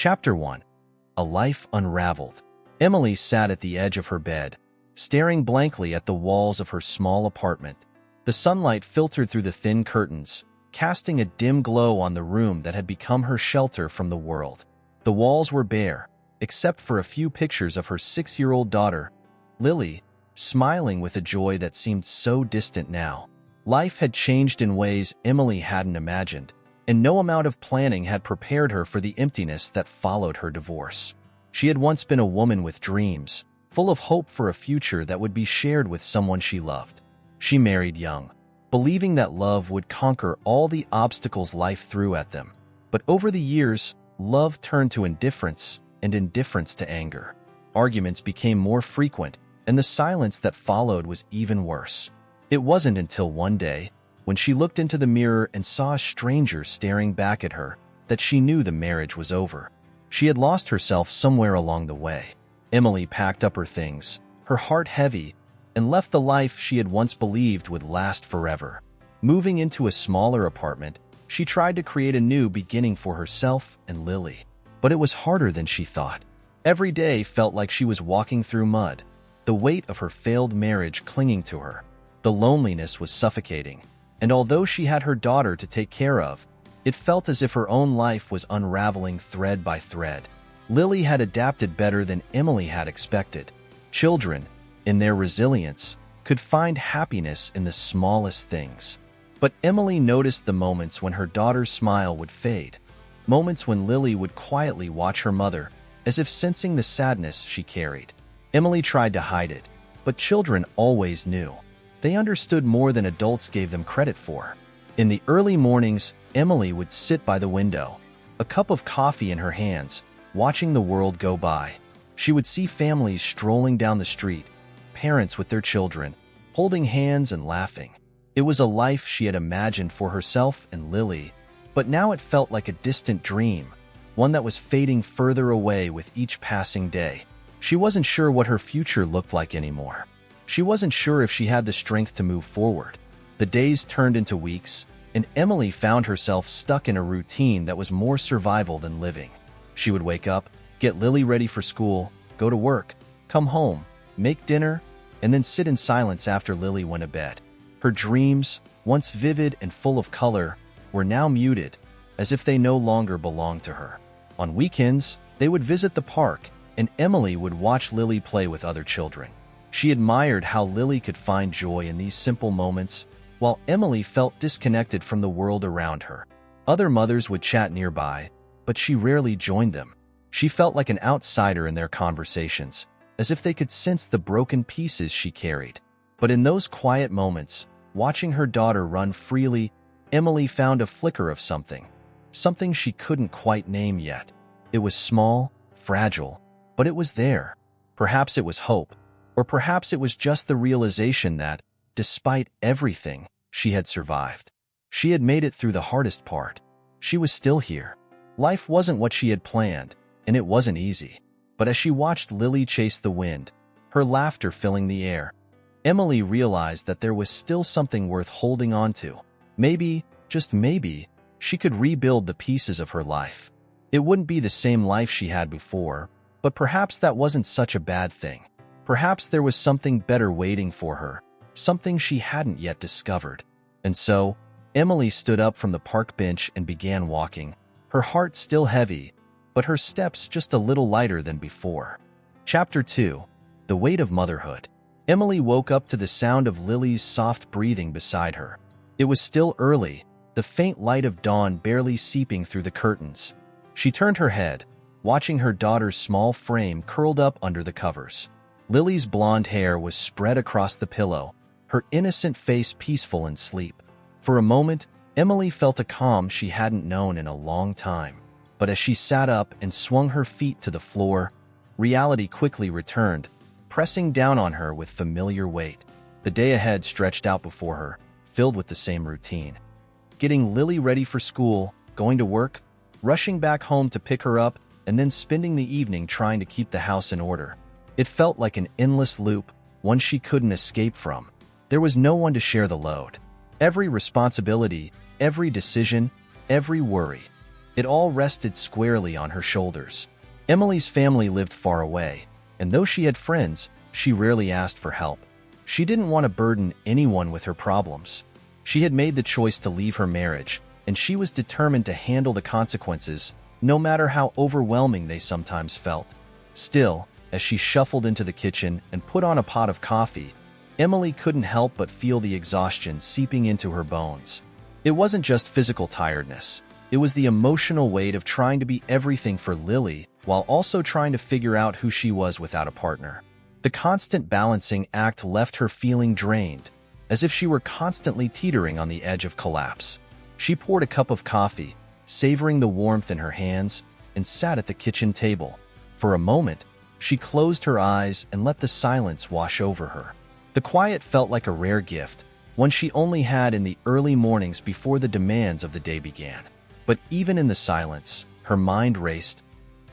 Chapter 1. A Life Unraveled. Emily sat at the edge of her bed, staring blankly at the walls of her small apartment. The sunlight filtered through the thin curtains, casting a dim glow on the room that had become her shelter from the world. The walls were bare, except for a few pictures of her 6-year-old daughter, Lily, smiling with a joy that seemed so distant now. Life had changed in ways Emily hadn't imagined, and no amount of planning had prepared her for the emptiness that followed her divorce. She had once been a woman with dreams, full of hope for a future that would be shared with someone she loved. She married young, believing that love would conquer all the obstacles life threw at them. But over the years, love turned to indifference, and indifference to anger. Arguments became more frequent, and the silence that followed was even worse. It wasn't until one day, when she looked into the mirror and saw a stranger staring back at her, that she knew the marriage was over. She had lost herself somewhere along the way. Emily packed up her things, her heart heavy, and left the life she had once believed would last forever. Moving into a smaller apartment, she tried to create a new beginning for herself and Lily. But it was harder than she thought. Every day felt like she was walking through mud, the weight of her failed marriage clinging to her. The loneliness was suffocating, and although she had her daughter to take care of, it felt as if her own life was unraveling thread by thread. Lily had adapted better than Emily had expected. Children, in their resilience, could find happiness in the smallest things. But Emily noticed the moments when her daughter's smile would fade, moments when Lily would quietly watch her mother, as if sensing the sadness she carried. Emily tried to hide it, but children always knew. They understood more than adults gave them credit for. In the early mornings, Emily would sit by the window, a cup of coffee in her hands, watching the world go by. She would see families strolling down the street, parents with their children, holding hands and laughing. It was a life she had imagined for herself and Lily, but now it felt like a distant dream, one that was fading further away with each passing day. She wasn't sure what her future looked like anymore. She wasn't sure if she had the strength to move forward. The days turned into weeks, and Emily found herself stuck in a routine that was more survival than living. She would wake up, get Lily ready for school, go to work, come home, make dinner, and then sit in silence after Lily went to bed. Her dreams, once vivid and full of color, were now muted, as if they no longer belonged to her. On weekends, they would visit the park, and Emily would watch Lily play with other children. She admired how Lily could find joy in these simple moments, while Emily felt disconnected from the world around her. Other mothers would chat nearby, but she rarely joined them. She felt like an outsider in their conversations, as if they could sense the broken pieces she carried. But in those quiet moments, watching her daughter run freely, Emily found a flicker of something she couldn't quite name yet. It was small, fragile, but it was there. Perhaps it was hope, or perhaps it was just the realization that, despite everything, she had survived. She had made it through the hardest part. She was still here. Life wasn't what she had planned, and it wasn't easy. But as she watched Lily chase the wind, her laughter filling the air, Emily realized that there was still something worth holding on to. Maybe, just maybe, she could rebuild the pieces of her life. It wouldn't be the same life she had before, but perhaps that wasn't such a bad thing. Perhaps there was something better waiting for her, something she hadn't yet discovered. And so, Emily stood up from the park bench and began walking, her heart still heavy, but her steps just a little lighter than before. Chapter 2. The Weight of Motherhood. Emily woke up to the sound of Lily's soft breathing beside her. It was still early, the faint light of dawn barely seeping through the curtains. She turned her head, watching her daughter's small frame curled up under the covers. Lily's blonde hair was spread across the pillow, her innocent face peaceful in sleep. For a moment, Emily felt a calm she hadn't known in a long time. But as she sat up and swung her feet to the floor, reality quickly returned, pressing down on her with familiar weight. The day ahead stretched out before her, filled with the same routine. Getting Lily ready for school, going to work, rushing back home to pick her up, and then spending the evening trying to keep the house in order. It felt like an endless loop, one she couldn't escape from. There was no one to share the load. Every responsibility, every decision, every worry It all rested squarely on her shoulders. Emily's family lived far away, and though she had friends, she rarely asked for help. She didn't want to burden anyone with her problems. She had made the choice to leave her marriage, and she was determined to handle the consequences, no matter how overwhelming they sometimes felt. Still, as she shuffled into the kitchen and put on a pot of coffee, Emily couldn't help but feel the exhaustion seeping into her bones. It wasn't just physical tiredness. It was the emotional weight of trying to be everything for Lily while also trying to figure out who she was without a partner. The constant balancing act left her feeling drained, as if she were constantly teetering on the edge of collapse. She poured a cup of coffee, savoring the warmth in her hands, and sat at the kitchen table. For a moment, she closed her eyes and let the silence wash over her. The quiet felt like a rare gift, one she only had in the early mornings before the demands of the day began. But even in the silence, her mind raced.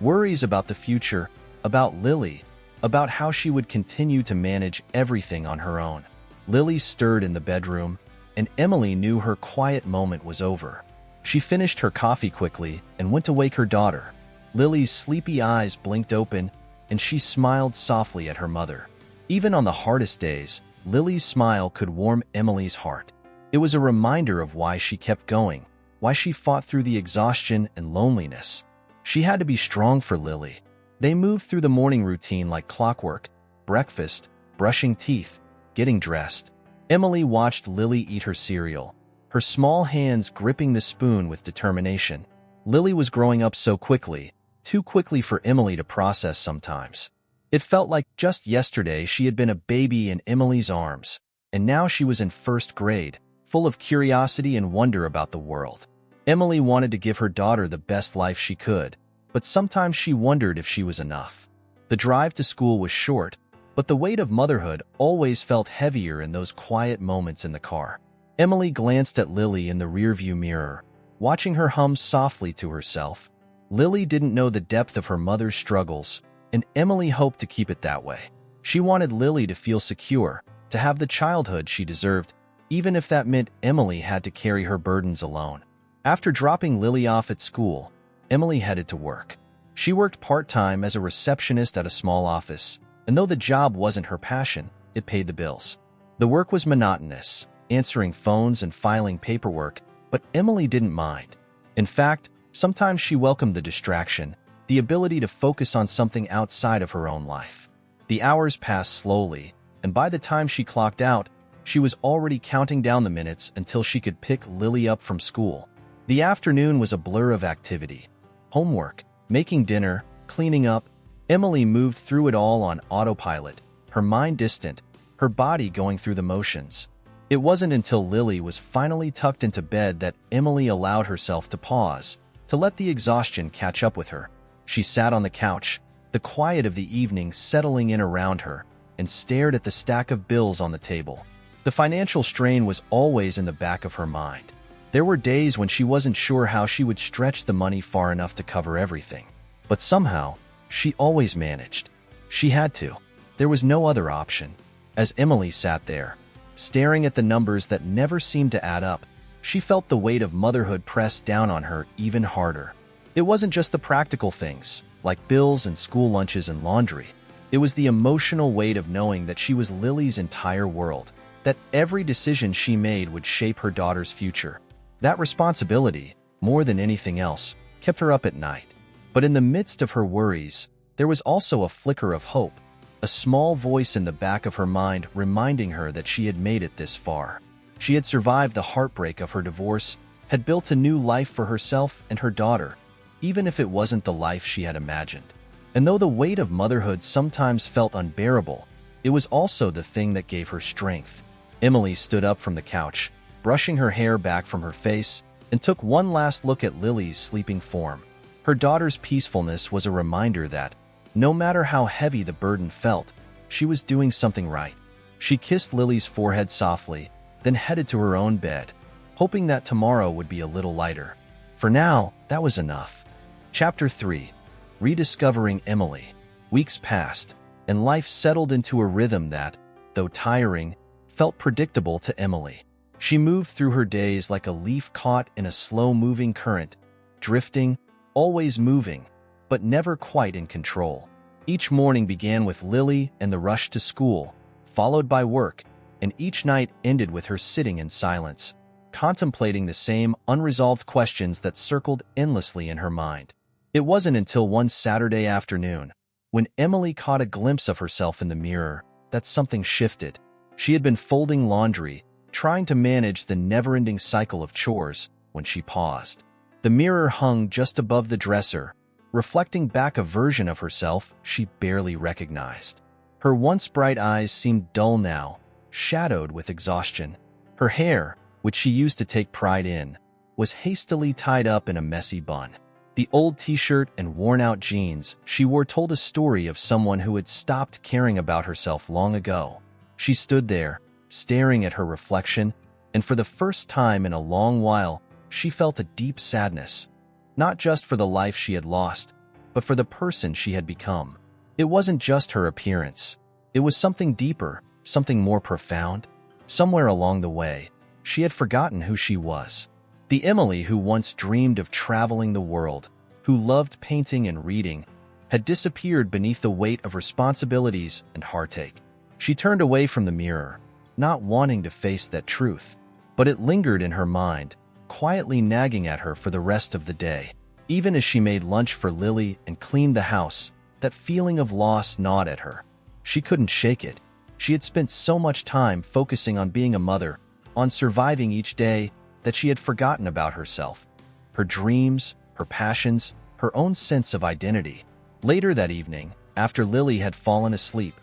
Worries about the future, about Lily, about how she would continue to manage everything on her own. Lily stirred in the bedroom, and Emily knew her quiet moment was over. She finished her coffee quickly and went to wake her daughter. Lily's sleepy eyes blinked open, and she smiled softly at her mother. Even on the hardest days, Lily's smile could warm Emily's heart. It was a reminder of why she kept going, why she fought through the exhaustion and loneliness. She had to be strong for Lily. They moved through the morning routine like clockwork: breakfast, brushing teeth, getting dressed. Emily watched Lily eat her cereal, her small hands gripping the spoon with determination. Lily was growing up so quickly, too quickly for Emily to process sometimes. It felt like just yesterday she had been a baby in Emily's arms, and now she was in first grade, full of curiosity and wonder about the world. Emily wanted to give her daughter the best life she could, but sometimes she wondered if she was enough. The drive to school was short, but the weight of motherhood always felt heavier in those quiet moments in the car. Emily glanced at Lily in the rearview mirror, watching her hum softly to herself. Lily didn't know the depth of her mother's struggles, and Emily hoped to keep it that way. She wanted Lily to feel secure, to have the childhood she deserved, even if that meant Emily had to carry her burdens alone. After dropping Lily off at school, Emily headed to work. She worked part-time as a receptionist at a small office, and though the job wasn't her passion, it paid the bills. The work was monotonous, answering phones and filing paperwork, but Emily didn't mind. In fact, sometimes she welcomed the distraction, the ability to focus on something outside of her own life. The hours passed slowly, and by the time she clocked out, she was already counting down the minutes until she could pick Lily up from school. The afternoon was a blur of activity. Homework, making dinner, cleaning up. Emily moved through it all on autopilot, her mind distant, her body going through the motions. It wasn't until Lily was finally tucked into bed that Emily allowed herself to pause, to let the exhaustion catch up with her. She sat on the couch, the quiet of the evening settling in around her, and stared at the stack of bills on the table. The financial strain was always in the back of her mind. There were days when she wasn't sure how she would stretch the money far enough to cover everything. But somehow, she always managed. She had to. There was no other option. As Emily sat there, staring at the numbers that never seemed to add up, she felt the weight of motherhood press down on her even harder. It wasn't just the practical things, like bills and school lunches and laundry. It was the emotional weight of knowing that she was Lily's entire world, that every decision she made would shape her daughter's future. That responsibility, more than anything else, kept her up at night. But in the midst of her worries, there was also a flicker of hope, a small voice in the back of her mind reminding her that she had made it this far. She had survived the heartbreak of her divorce, had built a new life for herself and her daughter, even if it wasn't the life she had imagined. And though the weight of motherhood sometimes felt unbearable, it was also the thing that gave her strength. Emily stood up from the couch, brushing her hair back from her face, and took one last look at Lily's sleeping form. Her daughter's peacefulness was a reminder that, no matter how heavy the burden felt, she was doing something right. She kissed Lily's forehead softly, then headed to her own bed, hoping that tomorrow would be a little lighter. For now, that was enough. Chapter 3. Rediscovering Emily. Weeks passed, and life settled into a rhythm that, though tiring, felt predictable to Emily. She moved through her days like a leaf caught in a slow-moving current, drifting, always moving, but never quite in control. Each morning began with Lily and the rush to school, followed by work, and each night ended with her sitting in silence, contemplating the same unresolved questions that circled endlessly in her mind. It wasn't until one Saturday afternoon, when Emily caught a glimpse of herself in the mirror, that something shifted. She had been folding laundry, trying to manage the never-ending cycle of chores, when she paused. The mirror hung just above the dresser, reflecting back a version of herself she barely recognized. Her once bright eyes seemed dull now, shadowed with exhaustion. Her hair, which she used to take pride in, was hastily tied up in a messy bun. The old t-shirt and worn-out jeans she wore told a story of someone who had stopped caring about herself long ago. She stood there, staring at her reflection, and for the first time in a long while, she felt a deep sadness, not just for the life she had lost, but for the person she had become. It wasn't just her appearance. It was something deeper, something more profound. Somewhere along the way, she had forgotten who she was. The Emily who once dreamed of traveling the world, who loved painting and reading, had disappeared beneath the weight of responsibilities and heartache. She turned away from the mirror, not wanting to face that truth, but it lingered in her mind, quietly nagging at her for the rest of the day. Even as she made lunch for Lily and cleaned the house, that feeling of loss gnawed at her. She couldn't shake it. She had spent so much time focusing on being a mother, on surviving each day, that she had forgotten about herself, her dreams, her passions, her own sense of identity. Later that evening, after Lily had fallen asleep,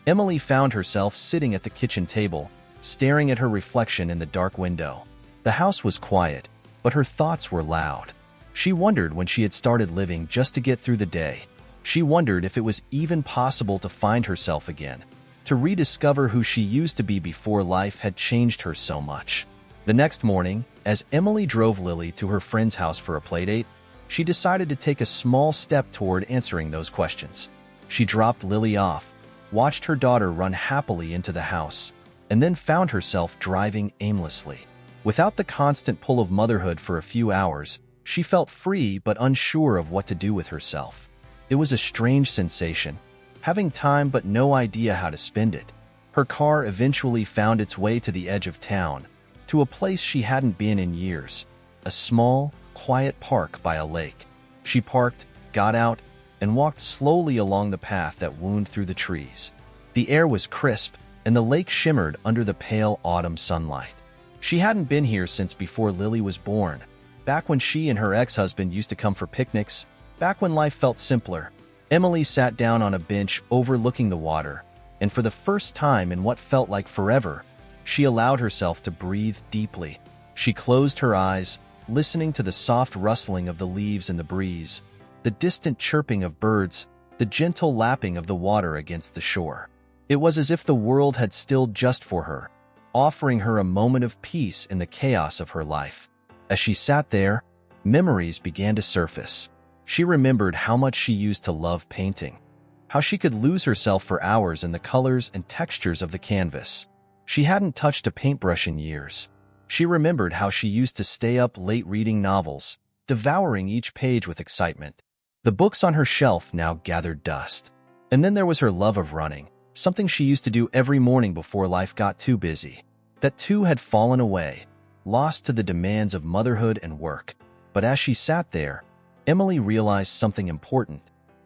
Emily found herself sitting at the kitchen table, staring at her reflection in the dark window. The house was quiet, but her thoughts were loud. She wondered when she had started living just to get through the day. She wondered if it was even possible to find herself again, to rediscover who she used to be before life had changed her so much. The next morning, as Emily drove Lily to her friend's house for a playdate, she decided to take a small step toward answering those questions. She dropped Lily off, watched her daughter run happily into the house, and then found herself driving aimlessly. Without the constant pull of motherhood for a few hours, she felt free but unsure of what to do with herself. It was a strange sensation, having time but no idea how to spend it. Her car eventually found its way to the edge of town, to a place she hadn't been in years, a small, quiet park by a lake. She parked, got out, and walked slowly along the path that wound through the trees. The air was crisp, and the lake shimmered under the pale autumn sunlight. She hadn't been here since before Lily was born, back when she and her ex-husband used to come for picnics, back when life felt simpler. Emily sat down on a bench overlooking the water, and for the first time in what felt like forever, she allowed herself to breathe deeply. She closed her eyes, listening to the soft rustling of the leaves in the breeze, the distant chirping of birds, the gentle lapping of the water against the shore. It was as if the world had stilled just for her, offering her a moment of peace in the chaos of her life. As she sat there, memories began to surface. She remembered how much she used to love painting, how she could lose herself for hours in the colors and textures of the canvas. She hadn't touched a paintbrush in years. She remembered how she used to stay up late reading novels, devouring each page with excitement. The books on her shelf now gathered dust. And then there was her love of running, something she used to do every morning before life got too busy. That too had fallen away, lost to the demands of motherhood and work. But as she sat there, Emily realized something important.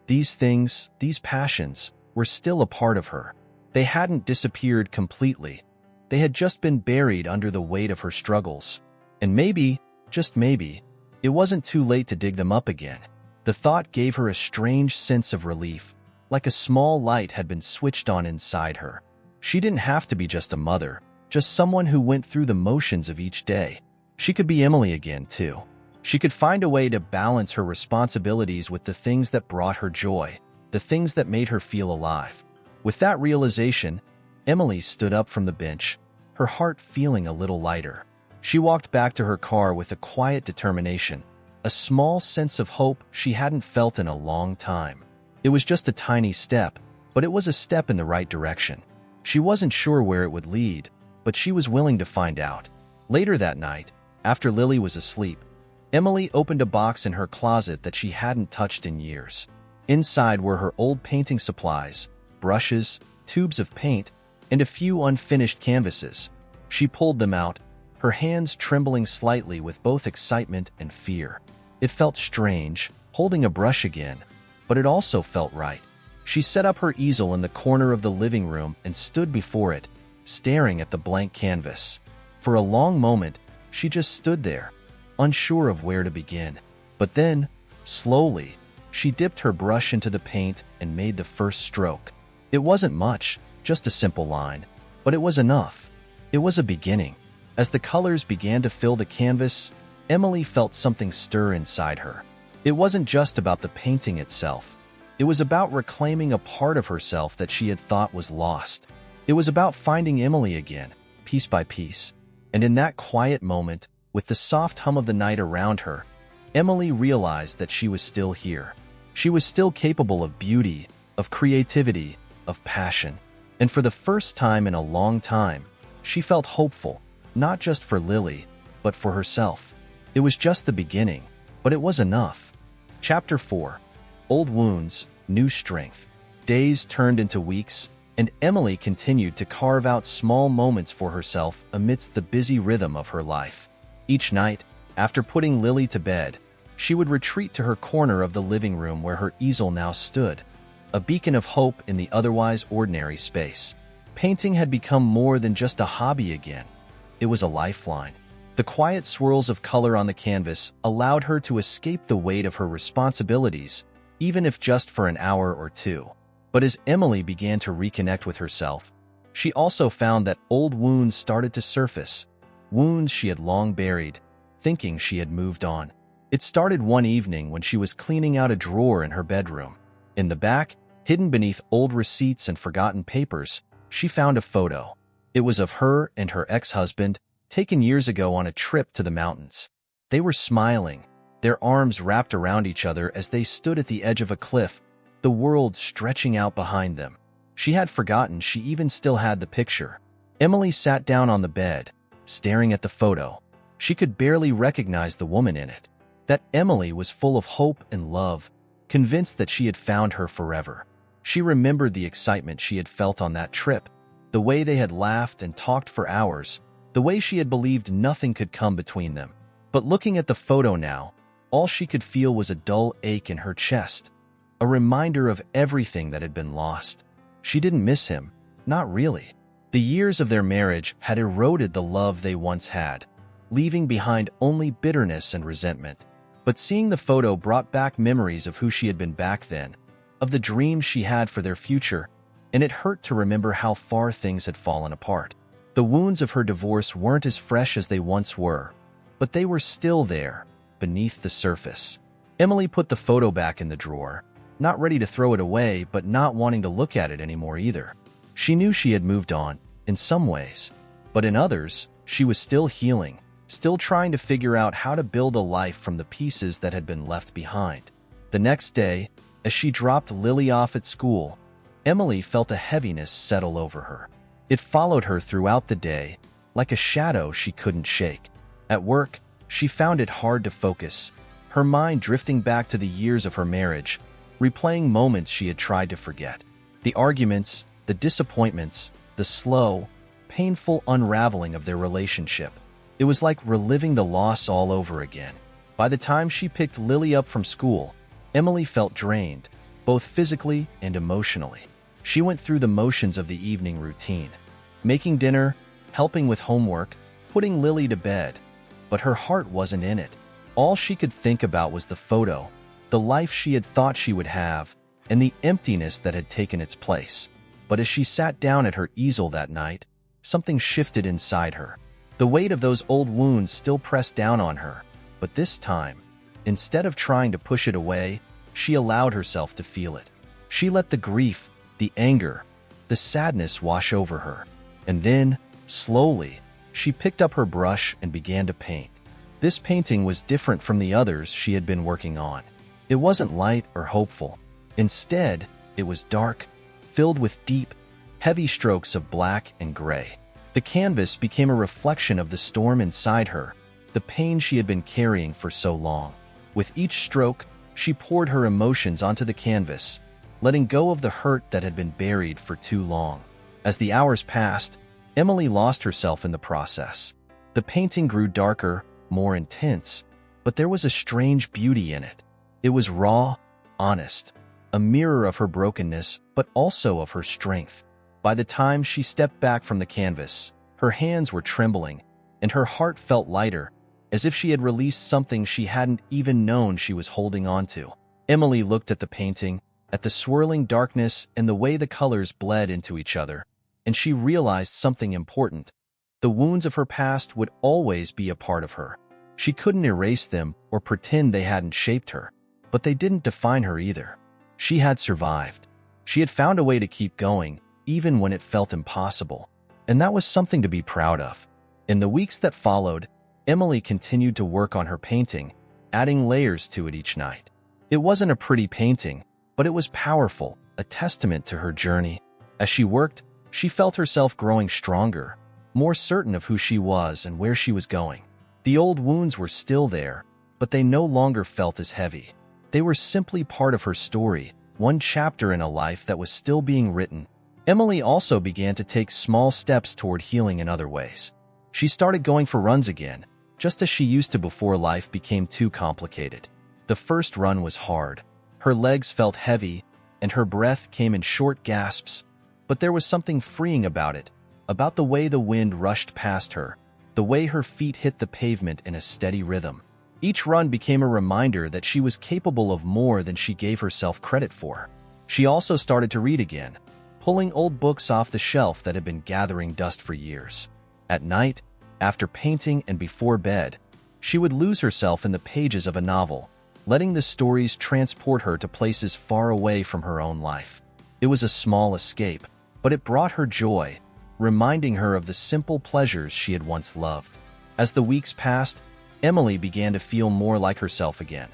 These things, these passions, were still a part of her. They hadn't disappeared completely. They had just been buried under the weight of her struggles. And maybe, just maybe, it wasn't too late to dig them up again. The thought gave her a strange sense of relief, like a small light had been switched on inside her. She didn't have to be just a mother, just someone who went through the motions of each day. She could be Emily again, too. She could find a way to balance her responsibilities with the things that brought her joy, the things that made her feel alive. With that realization, Emily stood up from the bench, her heart feeling a little lighter. She walked back to her car with a quiet determination, a small sense of hope she hadn't felt in a long time. It was just a tiny step, but it was a step in the right direction. She wasn't sure where it would lead, but she was willing to find out. Later that night, after Lily was asleep, Emily opened a box in her closet that she hadn't touched in years. Inside were her old painting supplies, brushes, tubes of paint, and a few unfinished canvases. She pulled them out, her hands trembling slightly with both excitement and fear. It felt strange, holding a brush again, but it also felt right. She set up her easel in the corner of the living room and stood before it, staring at the blank canvas. For a long moment, she just stood there, unsure of where to begin. But then, slowly, she dipped her brush into the paint and made the first stroke. It wasn't much, just a simple line, but it was enough. It was a beginning. As the colors began to fill the canvas, Emily felt something stir inside her. It wasn't just about the painting itself. It was about reclaiming a part of herself that she had thought was lost. It was about finding Emily again, piece by piece. And in that quiet moment, with the soft hum of the night around her, Emily realized that she was still here. She was still capable of beauty, of creativity, of passion. And for the first time in a long time, she felt hopeful, not just for Lily, but for herself. It was just the beginning, but it was enough. Chapter 4. Old wounds, new strength. Days turned into weeks, and Emily continued to carve out small moments for herself amidst the busy rhythm of her life. Each night, after putting Lily to bed, she would retreat to her corner of the living room where her easel now stood, a beacon of hope in the otherwise ordinary space. Painting had become more than just a hobby again. It was a lifeline. The quiet swirls of color on the canvas allowed her to escape the weight of her responsibilities, even if just for an hour or two. But as Emily began to reconnect with herself, she also found that old wounds started to surface, wounds she had long buried, thinking she had moved on. It started one evening when she was cleaning out a drawer in her bedroom. In the back, hidden beneath old receipts and forgotten papers, she found a photo. It was of her and her ex-husband, taken years ago on a trip to the mountains. They were smiling, their arms wrapped around each other as they stood at the edge of a cliff, the world stretching out behind them. She had forgotten she even still had the picture. Emily sat down on the bed, staring at the photo. She could barely recognize the woman in it. That Emily was full of hope and love, convinced that she had found her forever. She remembered the excitement she had felt on that trip, the way they had laughed and talked for hours, the way she had believed nothing could come between them. But looking at the photo now, all she could feel was a dull ache in her chest, a reminder of everything that had been lost. She didn't miss him, not really. The years of their marriage had eroded the love they once had, leaving behind only bitterness and resentment. But seeing the photo brought back memories of who she had been back then, of the dreams she had for their future, and it hurt to remember how far things had fallen apart. The wounds of her divorce weren't as fresh as they once were, but they were still there, beneath the surface. Emily put the photo back in the drawer, not ready to throw it away, but not wanting to look at it anymore either. She knew she had moved on, in some ways, but in others, she was still healing, still trying to figure out how to build a life from the pieces that had been left behind. The next day, as she dropped Lily off at school, Emily felt a heaviness settle over her. It followed her throughout the day, like a shadow she couldn't shake. At work, she found it hard to focus, her mind drifting back to the years of her marriage, replaying moments she had tried to forget. The arguments, the disappointments, the slow, painful unraveling of their relationship. It was like reliving the loss all over again. By the time she picked Lily up from school, Emily felt drained, both physically and emotionally. She went through the motions of the evening routine, making dinner, helping with homework, putting Lily to bed, but her heart wasn't in it. All she could think about was the photo, the life she had thought she would have, and the emptiness that had taken its place. But as she sat down at her easel that night, something shifted inside her. The weight of those old wounds still pressed down on her, but this time, instead of trying to push it away, she allowed herself to feel it. She let the grief, the anger, the sadness wash over her. And then, slowly, she picked up her brush and began to paint. This painting was different from the others she had been working on. It wasn't light or hopeful. Instead, it was dark, filled with deep, heavy strokes of black and gray. The canvas became a reflection of the storm inside her, the pain she had been carrying for so long. With each stroke, she poured her emotions onto the canvas, letting go of the hurt that had been buried for too long. As the hours passed, Emily lost herself in the process. The painting grew darker, more intense, but there was a strange beauty in it. It was raw, honest, a mirror of her brokenness, but also of her strength. By the time she stepped back from the canvas, her hands were trembling, and her heart felt lighter, as if she had released something she hadn't even known she was holding on to. Emily looked at the painting, at the swirling darkness and the way the colors bled into each other, and she realized something important. The wounds of her past would always be a part of her. She couldn't erase them or pretend they hadn't shaped her, but they didn't define her either. She had survived. She had found a way to keep going, even when it felt impossible, and that was something to be proud of. In the weeks that followed, Emily continued to work on her painting, adding layers to it each night. It wasn't a pretty painting, but it was powerful, a testament to her journey. As she worked, she felt herself growing stronger, more certain of who she was and where she was going. The old wounds were still there, but they no longer felt as heavy. They were simply part of her story, one chapter in a life that was still being written. Emily also began to take small steps toward healing in other ways. She started going for runs again, just as she used to before life became too complicated. The first run was hard. Her legs felt heavy, and her breath came in short gasps, but there was something freeing about it, about the way the wind rushed past her, the way her feet hit the pavement in a steady rhythm. Each run became a reminder that she was capable of more than she gave herself credit for. She also started to read again, pulling old books off the shelf that had been gathering dust for years. At night, after painting and before bed, she would lose herself in the pages of a novel, letting the stories transport her to places far away from her own life. It was a small escape, but it brought her joy, reminding her of the simple pleasures she had once loved. As the weeks passed, Emily began to feel more like herself again.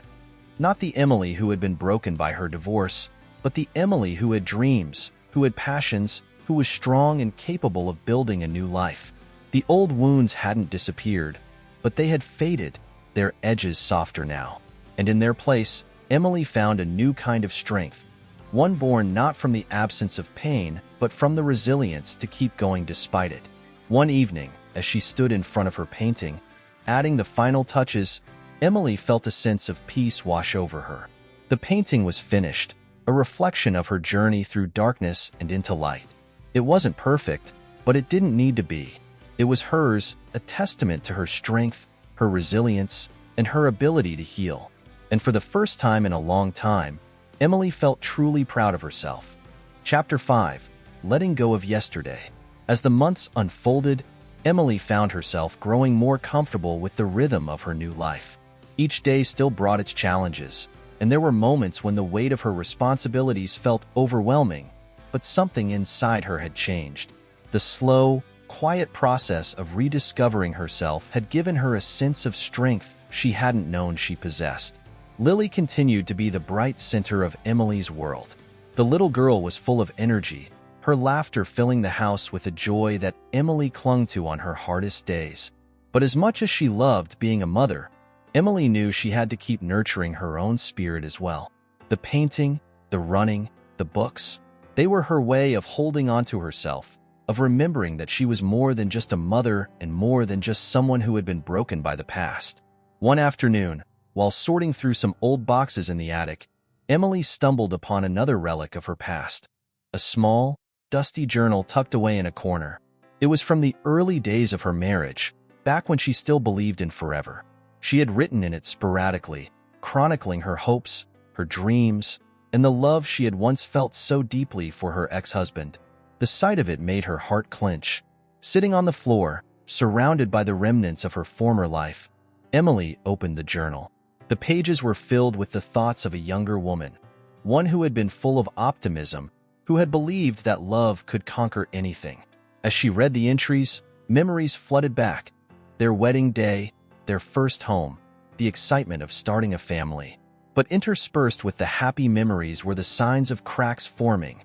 Not the Emily who had been broken by her divorce, but the Emily who had dreams, who had passions, who was strong and capable of building a new life. The old wounds hadn't disappeared, but they had faded, their edges softer now. And in their place, Emily found a new kind of strength, one born not from the absence of pain, but from the resilience to keep going despite it. One evening, as she stood in front of her painting, adding the final touches, Emily felt a sense of peace wash over her. The painting was finished, a reflection of her journey through darkness and into light. It wasn't perfect, but it didn't need to be. It was hers, a testament to her strength, her resilience, and her ability to heal. And for the first time in a long time, Emily felt truly proud of herself. Chapter 5. Letting Go of Yesterday. As the months unfolded, Emily found herself growing more comfortable with the rhythm of her new life. Each day still brought its challenges, and there were moments when the weight of her responsibilities felt overwhelming, but something inside her had changed. The slow, quiet process of rediscovering herself had given her a sense of strength she hadn't known she possessed. Lily continued to be the bright center of Emily's world. The little girl was full of energy, her laughter filling the house with a joy that Emily clung to on her hardest days. But as much as she loved being a mother, Emily knew she had to keep nurturing her own spirit as well. The painting, the running, the books, they were her way of holding on to herself, of remembering that she was more than just a mother and more than just someone who had been broken by the past. One afternoon, while sorting through some old boxes in the attic, Emily stumbled upon another relic of her past, a small, dusty journal tucked away in a corner. It was from the early days of her marriage, back when she still believed in forever. She had written in it sporadically, chronicling her hopes, her dreams, and the love she had once felt so deeply for her ex-husband. The sight of it made her heart clench. Sitting on the floor, surrounded by the remnants of her former life, Emily opened the journal. The pages were filled with the thoughts of a younger woman, one who had been full of optimism, who had believed that love could conquer anything. As she read the entries, memories flooded back. Their wedding day, their first home, the excitement of starting a family. But interspersed with the happy memories were the signs of cracks forming.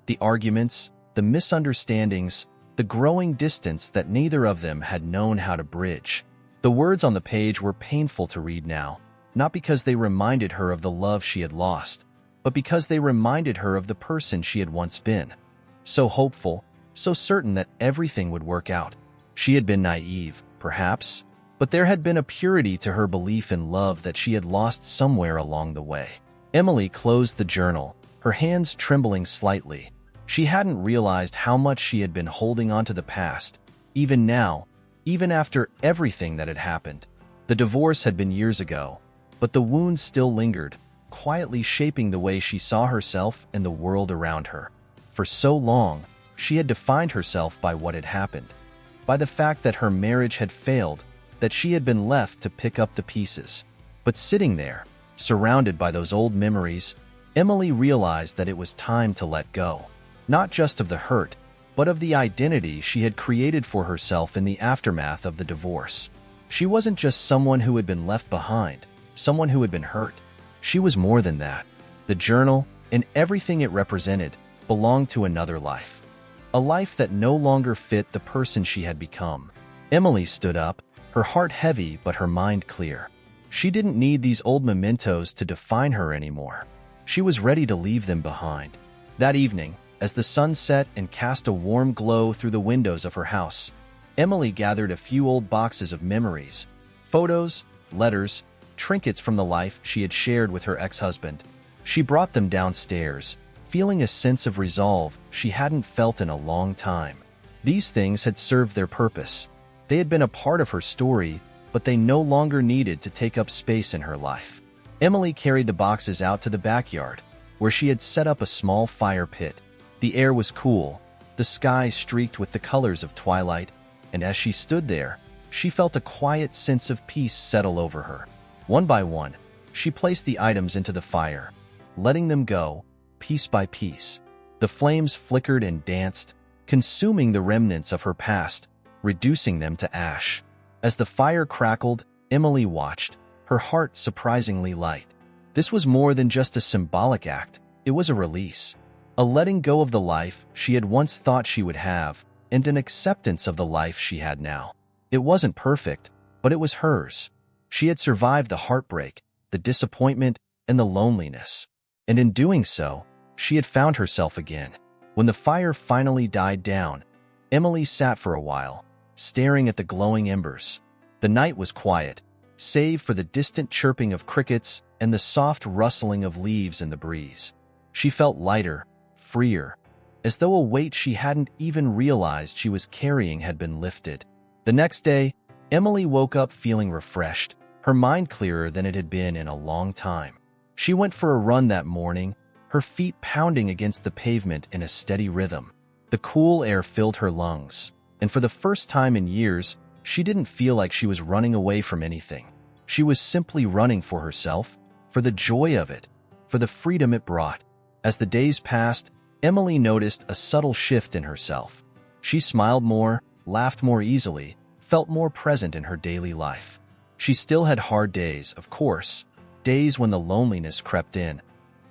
The arguments, the misunderstandings, the growing distance that neither of them had known how to bridge. The words on the page were painful to read now, not because they reminded her of the love she had lost, but because they reminded her of the person she had once been. So hopeful, so certain that everything would work out. She had been naive, perhaps, but there had been a purity to her belief in love that she had lost somewhere along the way. Emily closed the journal, her hands trembling slightly. She hadn't realized how much she had been holding onto the past, even now, even after everything that had happened. The divorce had been years ago, but the wounds still lingered, quietly shaping the way she saw herself and the world around her. For so long, she had defined herself by what had happened, by the fact that her marriage had failed, that she had been left to pick up the pieces. But sitting there, surrounded by those old memories, Emily realized that it was time to let go, not just of the hurt, but of the identity she had created for herself in the aftermath of the divorce. She wasn't just someone who had been left behind, someone who had been hurt. She was more than that. The journal, and everything it represented, belonged to another life. A life that no longer fit the person she had become. Emily stood up, her heart heavy but her mind clear. She didn't need these old mementos to define her anymore. She was ready to leave them behind. That evening, as the sun set and cast a warm glow through the windows of her house, Emily gathered a few old boxes of memories, photos, letters, trinkets from the life she had shared with her ex-husband. She brought them downstairs, feeling a sense of resolve she hadn't felt in a long time. These things had served their purpose. They had been a part of her story, but they no longer needed to take up space in her life. Emily carried the boxes out to the backyard, where she had set up a small fire pit. The air was cool, the sky streaked with the colors of twilight, and as she stood there, she felt a quiet sense of peace settle over her. One by one, she placed the items into the fire, letting them go, piece by piece. The flames flickered and danced, consuming the remnants of her past, reducing them to ash. As the fire crackled, Emily watched, her heart surprisingly light. This was more than just a symbolic act, it was a release. A letting go of the life she had once thought she would have, and an acceptance of the life she had now. It wasn't perfect, but it was hers. She had survived the heartbreak, the disappointment, and the loneliness. And in doing so, she had found herself again. When the fire finally died down, Emily sat for a while, staring at the glowing embers. The night was quiet, save for the distant chirping of crickets and the soft rustling of leaves in the breeze. She felt lighter, freer, as though a weight she hadn't even realized she was carrying had been lifted. The next day, Emily woke up feeling refreshed, her mind clearer than it had been in a long time. She went for a run that morning, her feet pounding against the pavement in a steady rhythm. The cool air filled her lungs, and for the first time in years, she didn't feel like she was running away from anything. She was simply running for herself, for the joy of it, for the freedom it brought. As the days passed, Emily noticed a subtle shift in herself. She smiled more, laughed more easily, felt more present in her daily life. She still had hard days, of course, days when the loneliness crept in,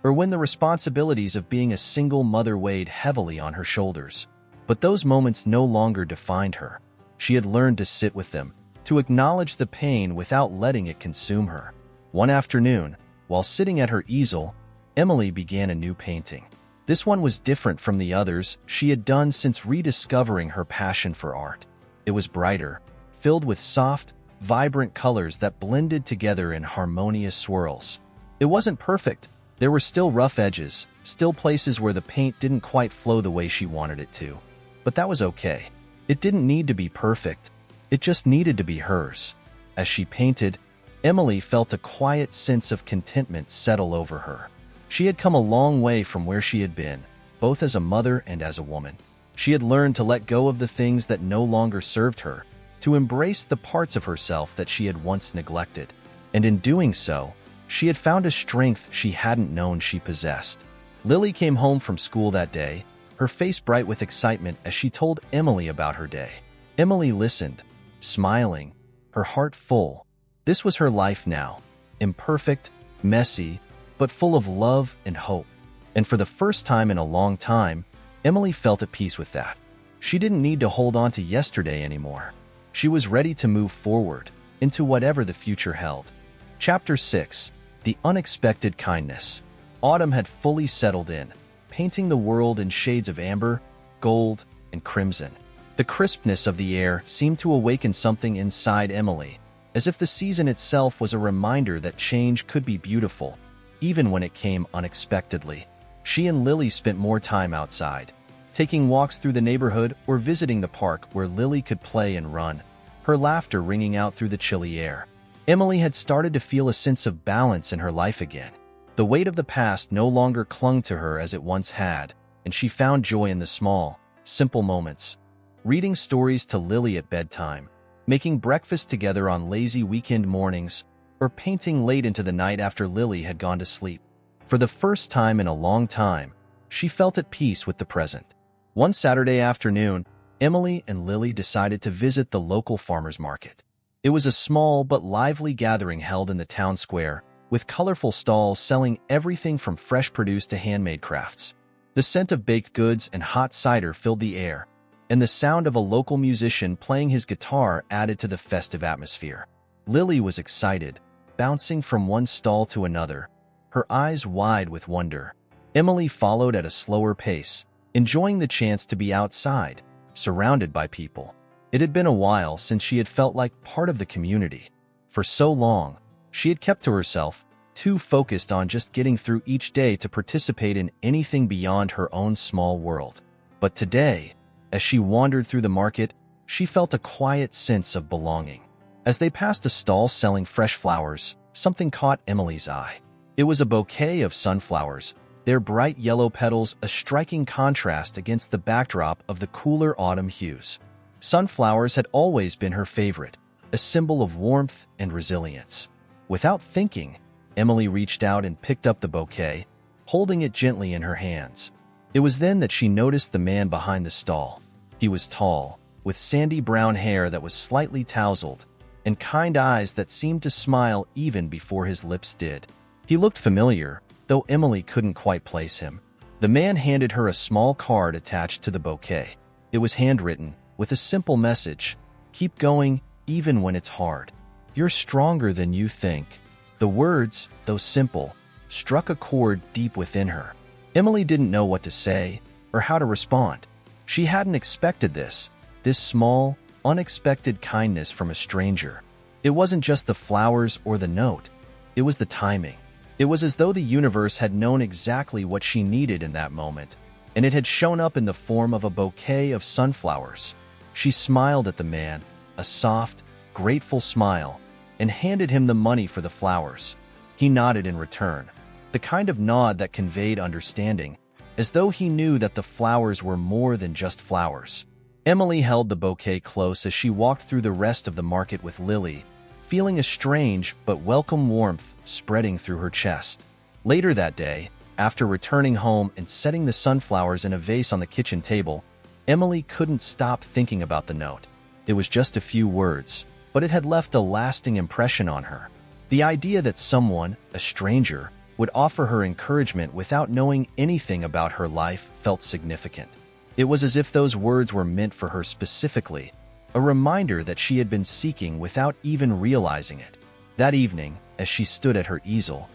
or when the responsibilities of being a single mother weighed heavily on her shoulders. But those moments no longer defined her. She had learned to sit with them, to acknowledge the pain without letting it consume her. One afternoon, while sitting at her easel, Emily began a new painting. This one was different from the others she had done since rediscovering her passion for art. It was brighter, filled with soft, vibrant colors that blended together in harmonious swirls. It wasn't perfect. There were still rough edges, still places where the paint didn't quite flow the way she wanted it to. But that was okay. It didn't need to be perfect. It just needed to be hers. As she painted, Emily felt a quiet sense of contentment settle over her. She had come a long way from where she had been, both as a mother and as a woman. She had learned to let go of the things that no longer served her, to embrace the parts of herself that she had once neglected. And in doing so, she had found a strength she hadn't known she possessed. Lily came home from school that day, her face bright with excitement as she told Emily about her day. Emily listened, smiling, her heart full. This was her life now, imperfect, messy, but full of love and hope. And for the first time in a long time, Emily felt at peace with that. She didn't need to hold on to yesterday anymore. She was ready to move forward, into whatever the future held. Chapter 6. The Unexpected Kindness. Autumn had fully settled in, painting the world in shades of amber, gold, and crimson. The crispness of the air seemed to awaken something inside Emily, as if the season itself was a reminder that change could be beautiful, even when it came unexpectedly. She and Lily spent more time outside, taking walks through the neighborhood or visiting the park where Lily could play and run, her laughter ringing out through the chilly air. Emily had started to feel a sense of balance in her life again. The weight of the past no longer clung to her as it once had, and she found joy in the small, simple moments. Reading stories to Lily at bedtime, making breakfast together on lazy weekend mornings, or painting late into the night after Lily had gone to sleep. For the first time in a long time, she felt at peace with the present. One Saturday afternoon, Emily and Lily decided to visit the local farmers market. It was a small but lively gathering held in the town square, with colorful stalls selling everything from fresh produce to handmade crafts. The scent of baked goods and hot cider filled the air, and the sound of a local musician playing his guitar added to the festive atmosphere. Lily was excited, bouncing from one stall to another, her eyes wide with wonder. Emily followed at a slower pace, enjoying the chance to be outside, surrounded by people. It had been a while since she had felt like part of the community. For so long, she had kept to herself, too focused on just getting through each day to participate in anything beyond her own small world. But today, as she wandered through the market, she felt a quiet sense of belonging. As they passed a stall selling fresh flowers, something caught Emily's eye. It was a bouquet of sunflowers, their bright yellow petals a striking contrast against the backdrop of the cooler autumn hues. Sunflowers had always been her favorite, a symbol of warmth and resilience. Without thinking, Emily reached out and picked up the bouquet, holding it gently in her hands. It was then that she noticed the man behind the stall. He was tall, with sandy brown hair that was slightly tousled, and kind eyes that seemed to smile even before his lips did. He looked familiar, though Emily couldn't quite place him. The man handed her a small card attached to the bouquet. It was handwritten, with a simple message: "Keep going, even when it's hard. You're stronger than you think." The words, though simple, struck a chord deep within her. Emily didn't know what to say or how to respond. She hadn't expected this small, unexpected kindness from a stranger. It wasn't just the flowers or the note. It was the timing. It was as though the universe had known exactly what she needed in that moment, and it had shown up in the form of a bouquet of sunflowers. She smiled at the man, a soft, grateful smile, and handed him the money for the flowers. He nodded in return, the kind of nod that conveyed understanding, as though he knew that the flowers were more than just flowers. Emily held the bouquet close as she walked through the rest of the market with Lily, feeling a strange but welcome warmth spreading through her chest. Later that day, after returning home and setting the sunflowers in a vase on the kitchen table, Emily couldn't stop thinking about the note. It was just a few words, but it had left a lasting impression on her. The idea that someone, a stranger, would offer her encouragement without knowing anything about her life felt significant. It was as if those words were meant for her specifically, a reminder that she had been seeking without even realizing it. That evening, as she stood at her easel,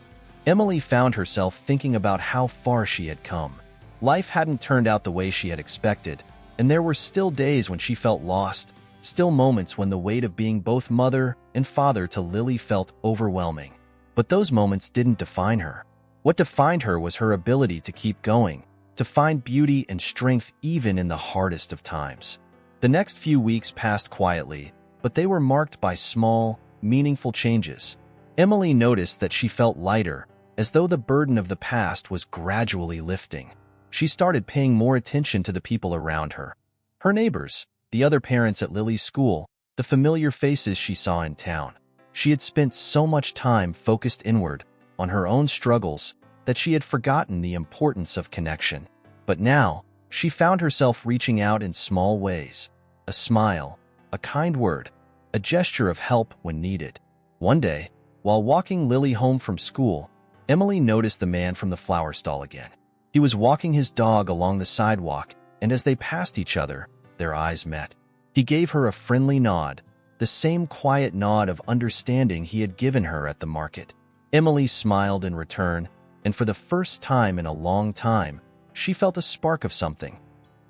Emily found herself thinking about how far she had come. Life hadn't turned out the way she had expected, and there were still days when she felt lost, still moments when the weight of being both mother and father to Lily felt overwhelming. But those moments didn't define her. What defined her was her ability to keep going, to find beauty and strength even in the hardest of times. The next few weeks passed quietly, but they were marked by small, meaningful changes. Emily noticed that she felt lighter, as though the burden of the past was gradually lifting. She started paying more attention to the people around her. Her neighbors, the other parents at Lily's school, the familiar faces she saw in town. She had spent so much time focused inward, on her own struggles, that she had forgotten the importance of connection. But now, she found herself reaching out in small ways. A smile, a kind word, a gesture of help when needed. One day, while walking Lily home from school, Emily noticed the man from the flower stall again. He was walking his dog along the sidewalk, and as they passed each other, their eyes met. He gave her a friendly nod, the same quiet nod of understanding he had given her at the market. Emily smiled in return, and for the first time in a long time, she felt a spark of something.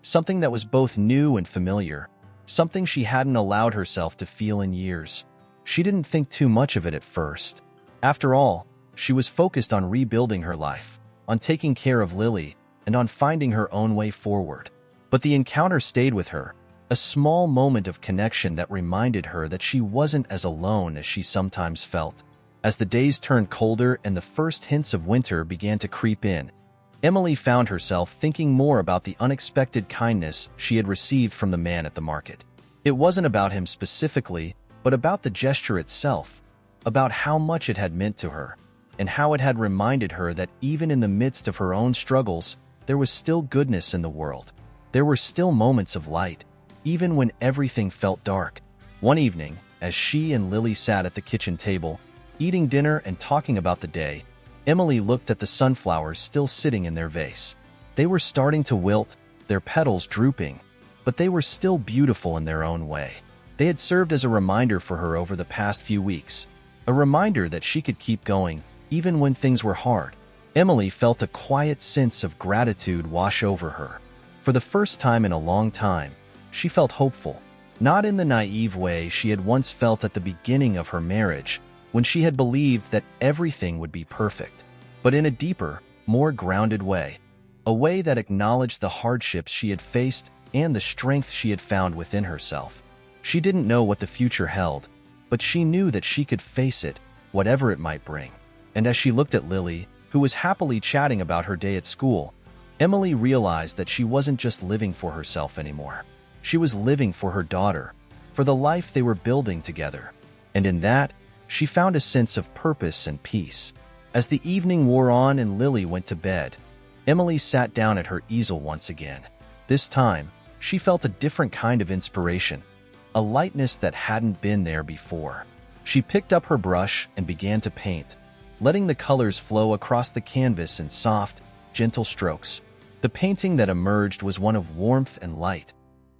Something that was both new and familiar, something she hadn't allowed herself to feel in years. She didn't think too much of it at first. After all, she was focused on rebuilding her life, on taking care of Lily, and on finding her own way forward. But the encounter stayed with her, a small moment of connection that reminded her that she wasn't as alone as she sometimes felt. As the days turned colder and the first hints of winter began to creep in, Emily found herself thinking more about the unexpected kindness she had received from the man at the market. It wasn't about him specifically, but about the gesture itself, about how much it had meant to her, and how it had reminded her that even in the midst of her own struggles, there was still goodness in the world. There were still moments of light, even when everything felt dark. One evening, as she and Lily sat at the kitchen table, eating dinner and talking about the day, Emily looked at the sunflowers still sitting in their vase. They were starting to wilt, their petals drooping, but they were still beautiful in their own way. They had served as a reminder for her over the past few weeks, a reminder that she could keep going, even when things were hard. Emily felt a quiet sense of gratitude wash over her. For the first time in a long time, she felt hopeful, not in the naive way she had once felt at the beginning of her marriage, when she had believed that everything would be perfect, but in a deeper, more grounded way, a way that acknowledged the hardships she had faced and the strength she had found within herself. She didn't know what the future held, but she knew that she could face it, whatever it might bring. And as she looked at Lily, who was happily chatting about her day at school, Emily realized that she wasn't just living for herself anymore. She was living for her daughter, for the life they were building together. And in that, she found a sense of purpose and peace. As the evening wore on and Lily went to bed, Emily sat down at her easel once again. This time, she felt a different kind of inspiration, a lightness that hadn't been there before. She picked up her brush and began to paint, letting the colors flow across the canvas in soft, gentle strokes. The painting that emerged was one of warmth and light,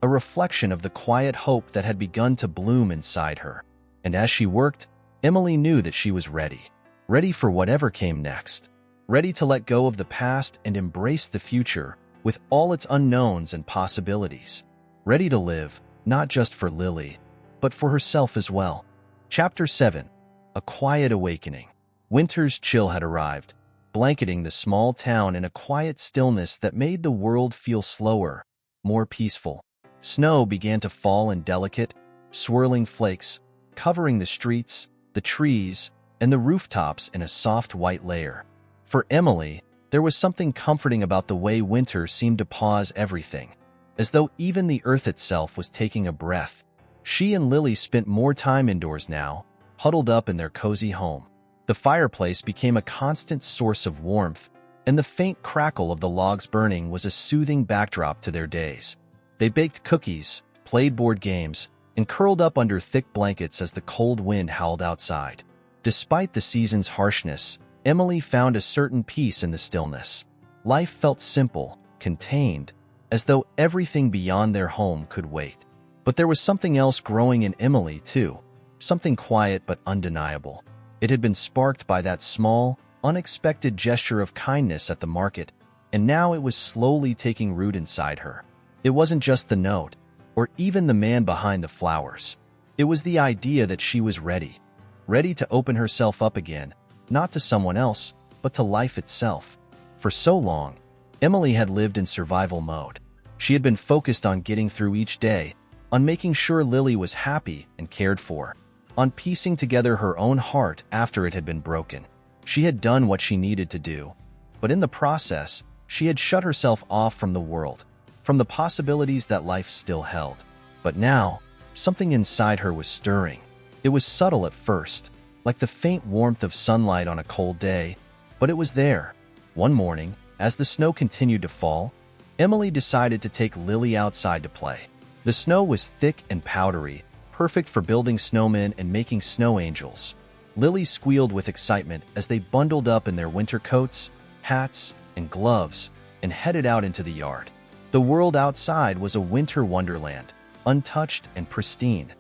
a reflection of the quiet hope that had begun to bloom inside her. And as she worked, Emily knew that she was ready for whatever came next, ready to let go of the past and embrace the future with all its unknowns and possibilities, ready to live, not just for Lily, but for herself as well. Chapter 7. A Quiet Awakening. Winter's chill had arrived, blanketing the small town in a quiet stillness that made the world feel slower, more peaceful. Snow began to fall in delicate, swirling flakes, covering the streets, the trees, and the rooftops in a soft white layer. For Emily, there was something comforting about the way winter seemed to pause everything, as though even the earth itself was taking a breath. She and Lily spent more time indoors now, huddled up in their cozy home. The fireplace became a constant source of warmth, and the faint crackle of the logs burning was a soothing backdrop to their days. They baked cookies, played board games, and curled up under thick blankets as the cold wind howled outside. Despite the season's harshness, Emily found a certain peace in the stillness. Life felt simple, contained, as though everything beyond their home could wait. But there was something else growing in Emily, too, something quiet but undeniable. It had been sparked by that small, unexpected gesture of kindness at the market, and now it was slowly taking root inside her. It wasn't just the note, or even the man behind the flowers. It was the idea that she was ready to open herself up again, not to someone else, but to life itself. For so long, Emily had lived in survival mode. She had been focused on getting through each day, on making sure Lily was happy and cared for, on piecing together her own heart after it had been broken. She had done what she needed to do, but in the process, she had shut herself off from the world, from the possibilities that life still held. But now, something inside her was stirring. It was subtle at first, like the faint warmth of sunlight on a cold day, but it was there. One morning, as the snow continued to fall, Emily decided to take Lily outside to play. The snow was thick and powdery, perfect for building snowmen and making snow angels. Lily squealed with excitement as they bundled up in their winter coats, hats, and gloves and headed out into the yard. The world outside was a winter wonderland, untouched and pristine.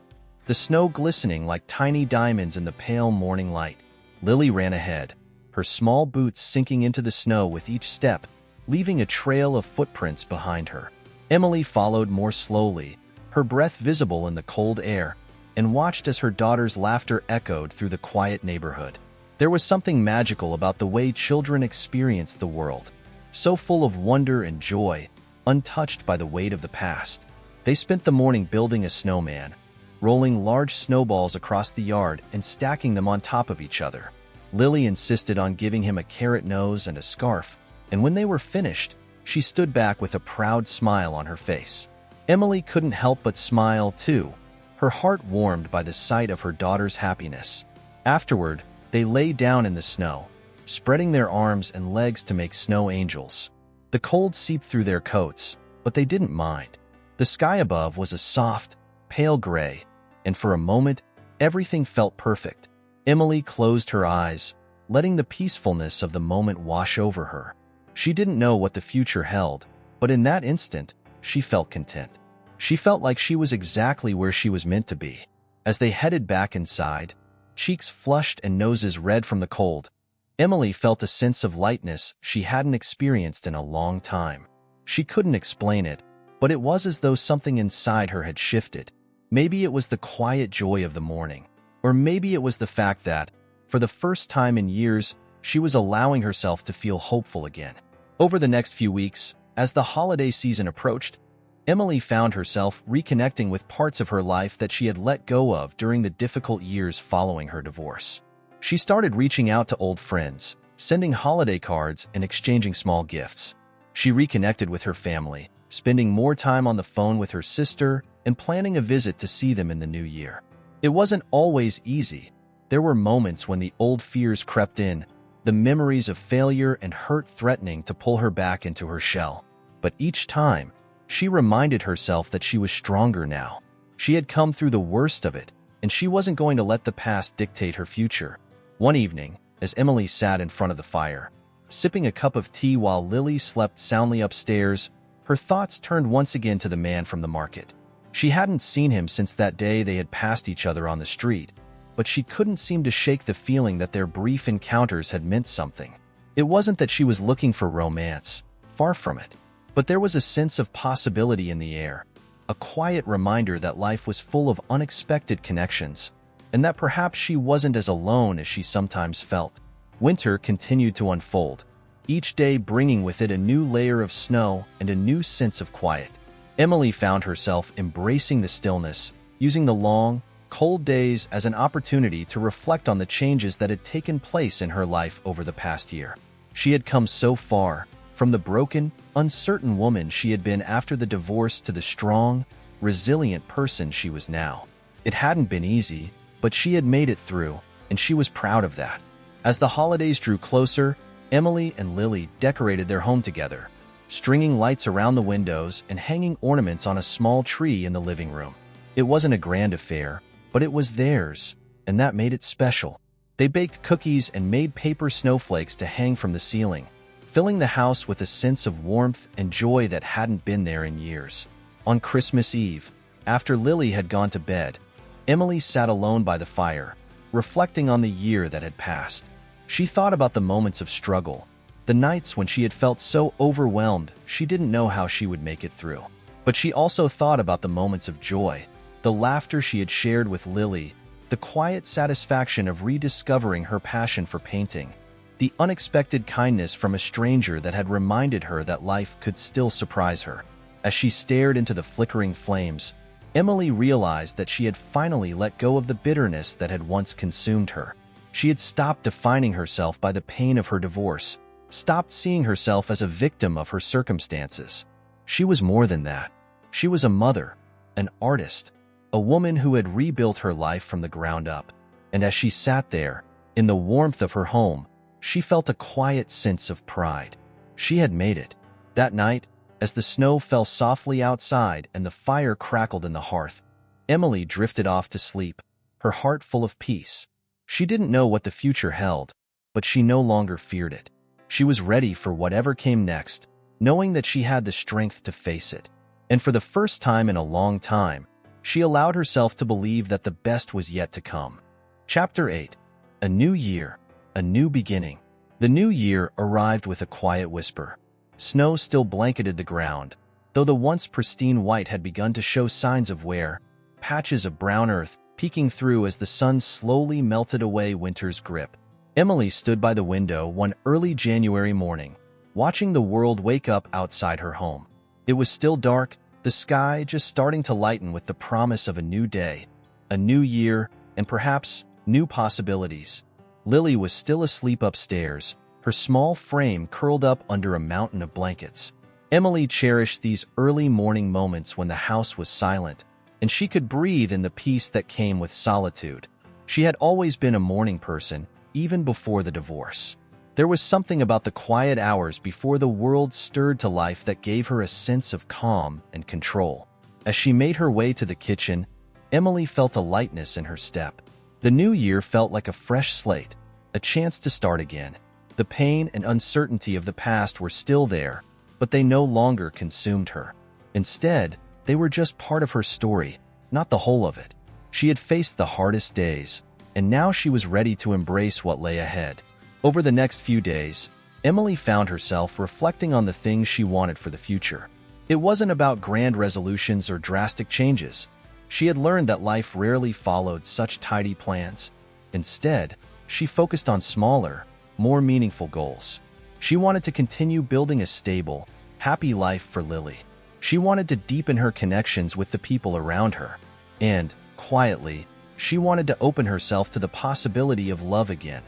the snow glistening like tiny diamonds in the pale morning light. Lily ran ahead, her small boots sinking into the snow with each step, leaving a trail of footprints behind her. Emily followed more slowly, her breath visible in the cold air, and watched as her daughter's laughter echoed through the quiet neighborhood. There was something magical about the way children experienced the world, so full of wonder and joy, untouched by the weight of the past. They spent the morning building a snowman, rolling large snowballs across the yard and stacking them on top of each other. Lily insisted on giving him a carrot nose and a scarf, and when they were finished, she stood back with a proud smile on her face. Emily couldn't help but smile too, her heart warmed by the sight of her daughter's happiness. Afterward, they lay down in the snow, spreading their arms and legs to make snow angels. The cold seeped through their coats, but they didn't mind. The sky above was a soft, pale gray, and for a moment, everything felt perfect. Emily closed her eyes, letting the peacefulness of the moment wash over her. She didn't know what the future held, but in that instant, she felt content. She felt like she was exactly where she was meant to be. As they headed back inside, cheeks flushed and noses red from the cold, Emily felt a sense of lightness she hadn't experienced in a long time. She couldn't explain it, but it was as though something inside her had shifted. Maybe it was the quiet joy of the morning, or maybe it was the fact that, for the first time in years, she was allowing herself to feel hopeful again. Over the next few weeks, as the holiday season approached, Emily found herself reconnecting with parts of her life that she had let go of during the difficult years following her divorce. She started reaching out to old friends, sending holiday cards and exchanging small gifts. She reconnected with her family, spending more time on the phone with her sister and planning a visit to see them in the new year. It wasn't always easy. There were moments when the old fears crept in, the memories of failure and hurt threatening to pull her back into her shell. But each time, she reminded herself that she was stronger now. She had come through the worst of it, and she wasn't going to let the past dictate her future. One evening, as Emily sat in front of the fire, sipping a cup of tea while Lily slept soundly upstairs, her thoughts turned once again to the man from the market. She hadn't seen him since that day they had passed each other on the street, but she couldn't seem to shake the feeling that their brief encounters had meant something. It wasn't that she was looking for romance, far from it, but there was a sense of possibility in the air, a quiet reminder that life was full of unexpected connections, and that perhaps she wasn't as alone as she sometimes felt. Winter continued to unfold, each day bringing with it a new layer of snow and a new sense of quiet. Emily found herself embracing the stillness, using the long, cold days as an opportunity to reflect on the changes that had taken place in her life over the past year. She had come so far, from the broken, uncertain woman she had been after the divorce to the strong, resilient person she was now. It hadn't been easy, but she had made it through, and she was proud of that. As the holidays drew closer, Emily and Lily decorated their home together, stringing lights around the windows and hanging ornaments on a small tree in the living room. It wasn't a grand affair, but it was theirs, and that made it special. They baked cookies and made paper snowflakes to hang from the ceiling, filling the house with a sense of warmth and joy that hadn't been there in years. On Christmas Eve, after Lily had gone to bed, Emily sat alone by the fire, reflecting on the year that had passed. She thought about the moments of struggle, the nights when she had felt so overwhelmed she didn't know how she would make it through. But she also thought about the moments of joy, the laughter she had shared with Lily, the quiet satisfaction of rediscovering her passion for painting, the unexpected kindness from a stranger that had reminded her that life could still surprise her. As she stared into the flickering flames, Emily realized that she had finally let go of the bitterness that had once consumed her. She had stopped defining herself by the pain of her divorce, stopped seeing herself as a victim of her circumstances. She was more than that. She was a mother, an artist, a woman who had rebuilt her life from the ground up. And as she sat there, in the warmth of her home, she felt a quiet sense of pride. She had made it. That night, as the snow fell softly outside and the fire crackled in the hearth, Emily drifted off to sleep, her heart full of peace. She didn't know what the future held, but she no longer feared it. She was ready for whatever came next, knowing that she had the strength to face it. And for the first time in a long time, She allowed herself to believe that the best was yet to come. Chapter 8. A New Year. A New Beginning. The new year arrived with a quiet whisper. Snow still blanketed the ground, though the once pristine white had begun to show signs of wear, patches of brown earth peeking through as the sun slowly melted away winter's grip. Emily stood by the window one early January morning, watching the world wake up outside her home. It was still dark, the sky just starting to lighten with the promise of a new day, a new year, and perhaps new possibilities. Lily was still asleep upstairs, her small frame curled up under a mountain of blankets. Emily cherished these early morning moments when the house was silent, and she could breathe in the peace that came with solitude. She had always been a morning person, even before the divorce. There was something about the quiet hours before the world stirred to life that gave her a sense of calm and control. As she made her way to the kitchen, Emily felt a lightness in her step. The new year felt like a fresh slate, a chance to start again. The pain and uncertainty of the past were still there, but they no longer consumed her. Instead, they were just part of her story, not the whole of it. She had faced the hardest days, and now she was ready to embrace what lay ahead. Over the next few days, Emily found herself reflecting on the things she wanted for the future. It wasn't about grand resolutions or drastic changes. She had learned that life rarely followed such tidy plans. Instead, she focused on smaller, more meaningful goals. She wanted to continue building a stable, happy life for Lily. She wanted to deepen her connections with the people around her. And, quietly, she wanted to open herself to the possibility of love again.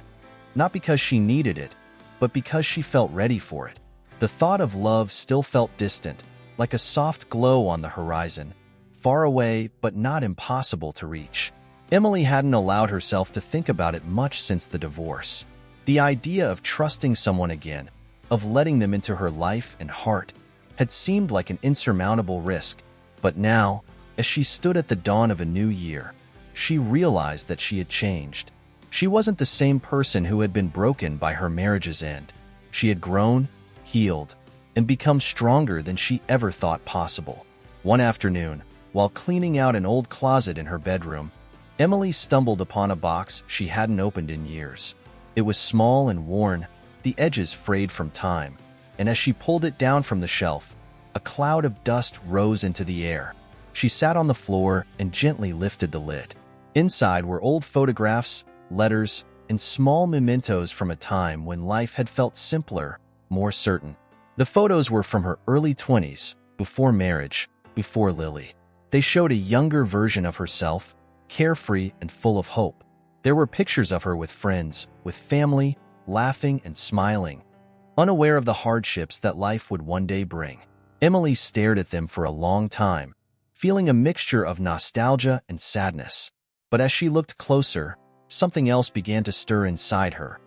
Not because she needed it, but because she felt ready for it. The thought of love still felt distant, like a soft glow on the horizon, far away but not impossible to reach. Emily hadn't allowed herself to think about it much since the divorce. The idea of trusting someone again, of letting them into her life and heart, had seemed like an insurmountable risk. But now, as she stood at the dawn of a new year, she realized that she had changed. She wasn't the same person who had been broken by her marriage's end. She had grown, healed, and become stronger than she ever thought possible. One afternoon, while cleaning out an old closet in her bedroom, Emily stumbled upon a box she hadn't opened in years. It was small and worn, the edges frayed from time, and as she pulled it down from the shelf, a cloud of dust rose into the air. She sat on the floor and gently lifted the lid. Inside were old photographs, letters, and small mementos from a time when life had felt simpler, more certain. The photos were from her early 20s, before marriage, before Lily. They showed a younger version of herself, carefree and full of hope. There were pictures of her with friends, with family, laughing and smiling, unaware of the hardships that life would one day bring. Emily stared at them for a long time, feeling a mixture of nostalgia and sadness. But as she looked closer, something else began to stir inside her,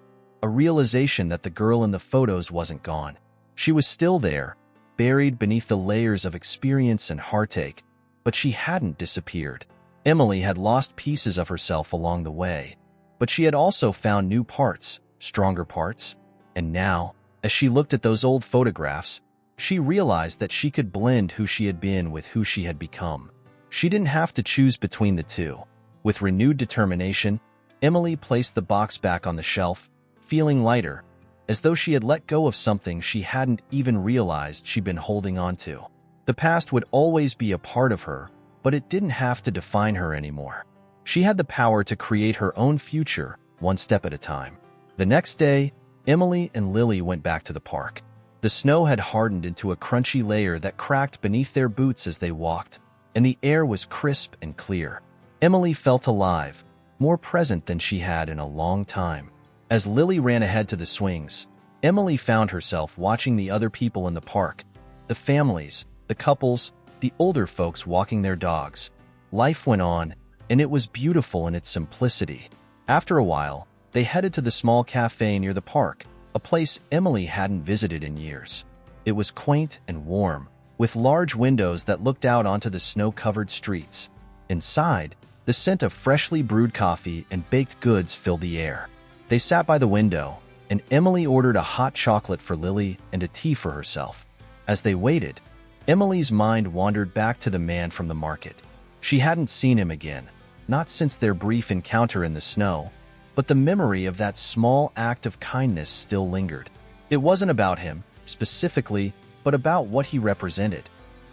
a realization that the girl in the photos wasn't gone. She was still there, buried beneath the layers of experience and heartache, but she hadn't disappeared. Emily had lost pieces of herself along the way, but she had also found new parts, stronger parts, and now, as she looked at those old photographs, she realized that she could blend who she had been with who she had become. She didn't have to choose between the two. With renewed determination, Emily placed the box back on the shelf, feeling lighter, as though she had let go of something she hadn't even realized she'd been holding on to. The past would always be a part of her, but it didn't have to define her anymore. She had the power to create her own future, one step at a time. The next day, Emily and Lily went back to the park. The snow had hardened into a crunchy layer that cracked beneath their boots as they walked, and the air was crisp and clear. Emily felt alive, more present than she had in a long time. As Lily ran ahead to the swings, Emily found herself watching the other people in the park, the families, the couples, the older folks walking their dogs. Life went on, and it was beautiful in its simplicity. After a while, they headed to the small cafe near the park, a place Emily hadn't visited in years. It was quaint and warm, with large windows that looked out onto the snow-covered streets. Inside, the scent of freshly brewed coffee and baked goods filled the air. They sat by the window, and Emily ordered a hot chocolate for Lily and a tea for herself. As they waited, Emily's mind wandered back to the man from the market. She hadn't seen him again, not since their brief encounter in the snow, but the memory of that small act of kindness still lingered. It wasn't about him, specifically, but about what he represented.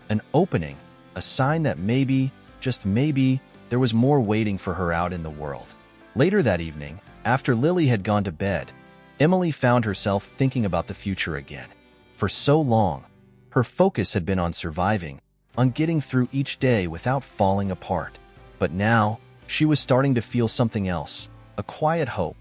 An opening, a sign that maybe, just maybe, there was more waiting for her out in the world. Later that evening, after Lily had gone to bed, Emily found herself thinking about the future again. For so long, her focus had been on surviving, on getting through each day without falling apart. But now, she was starting to feel something else, a quiet hope,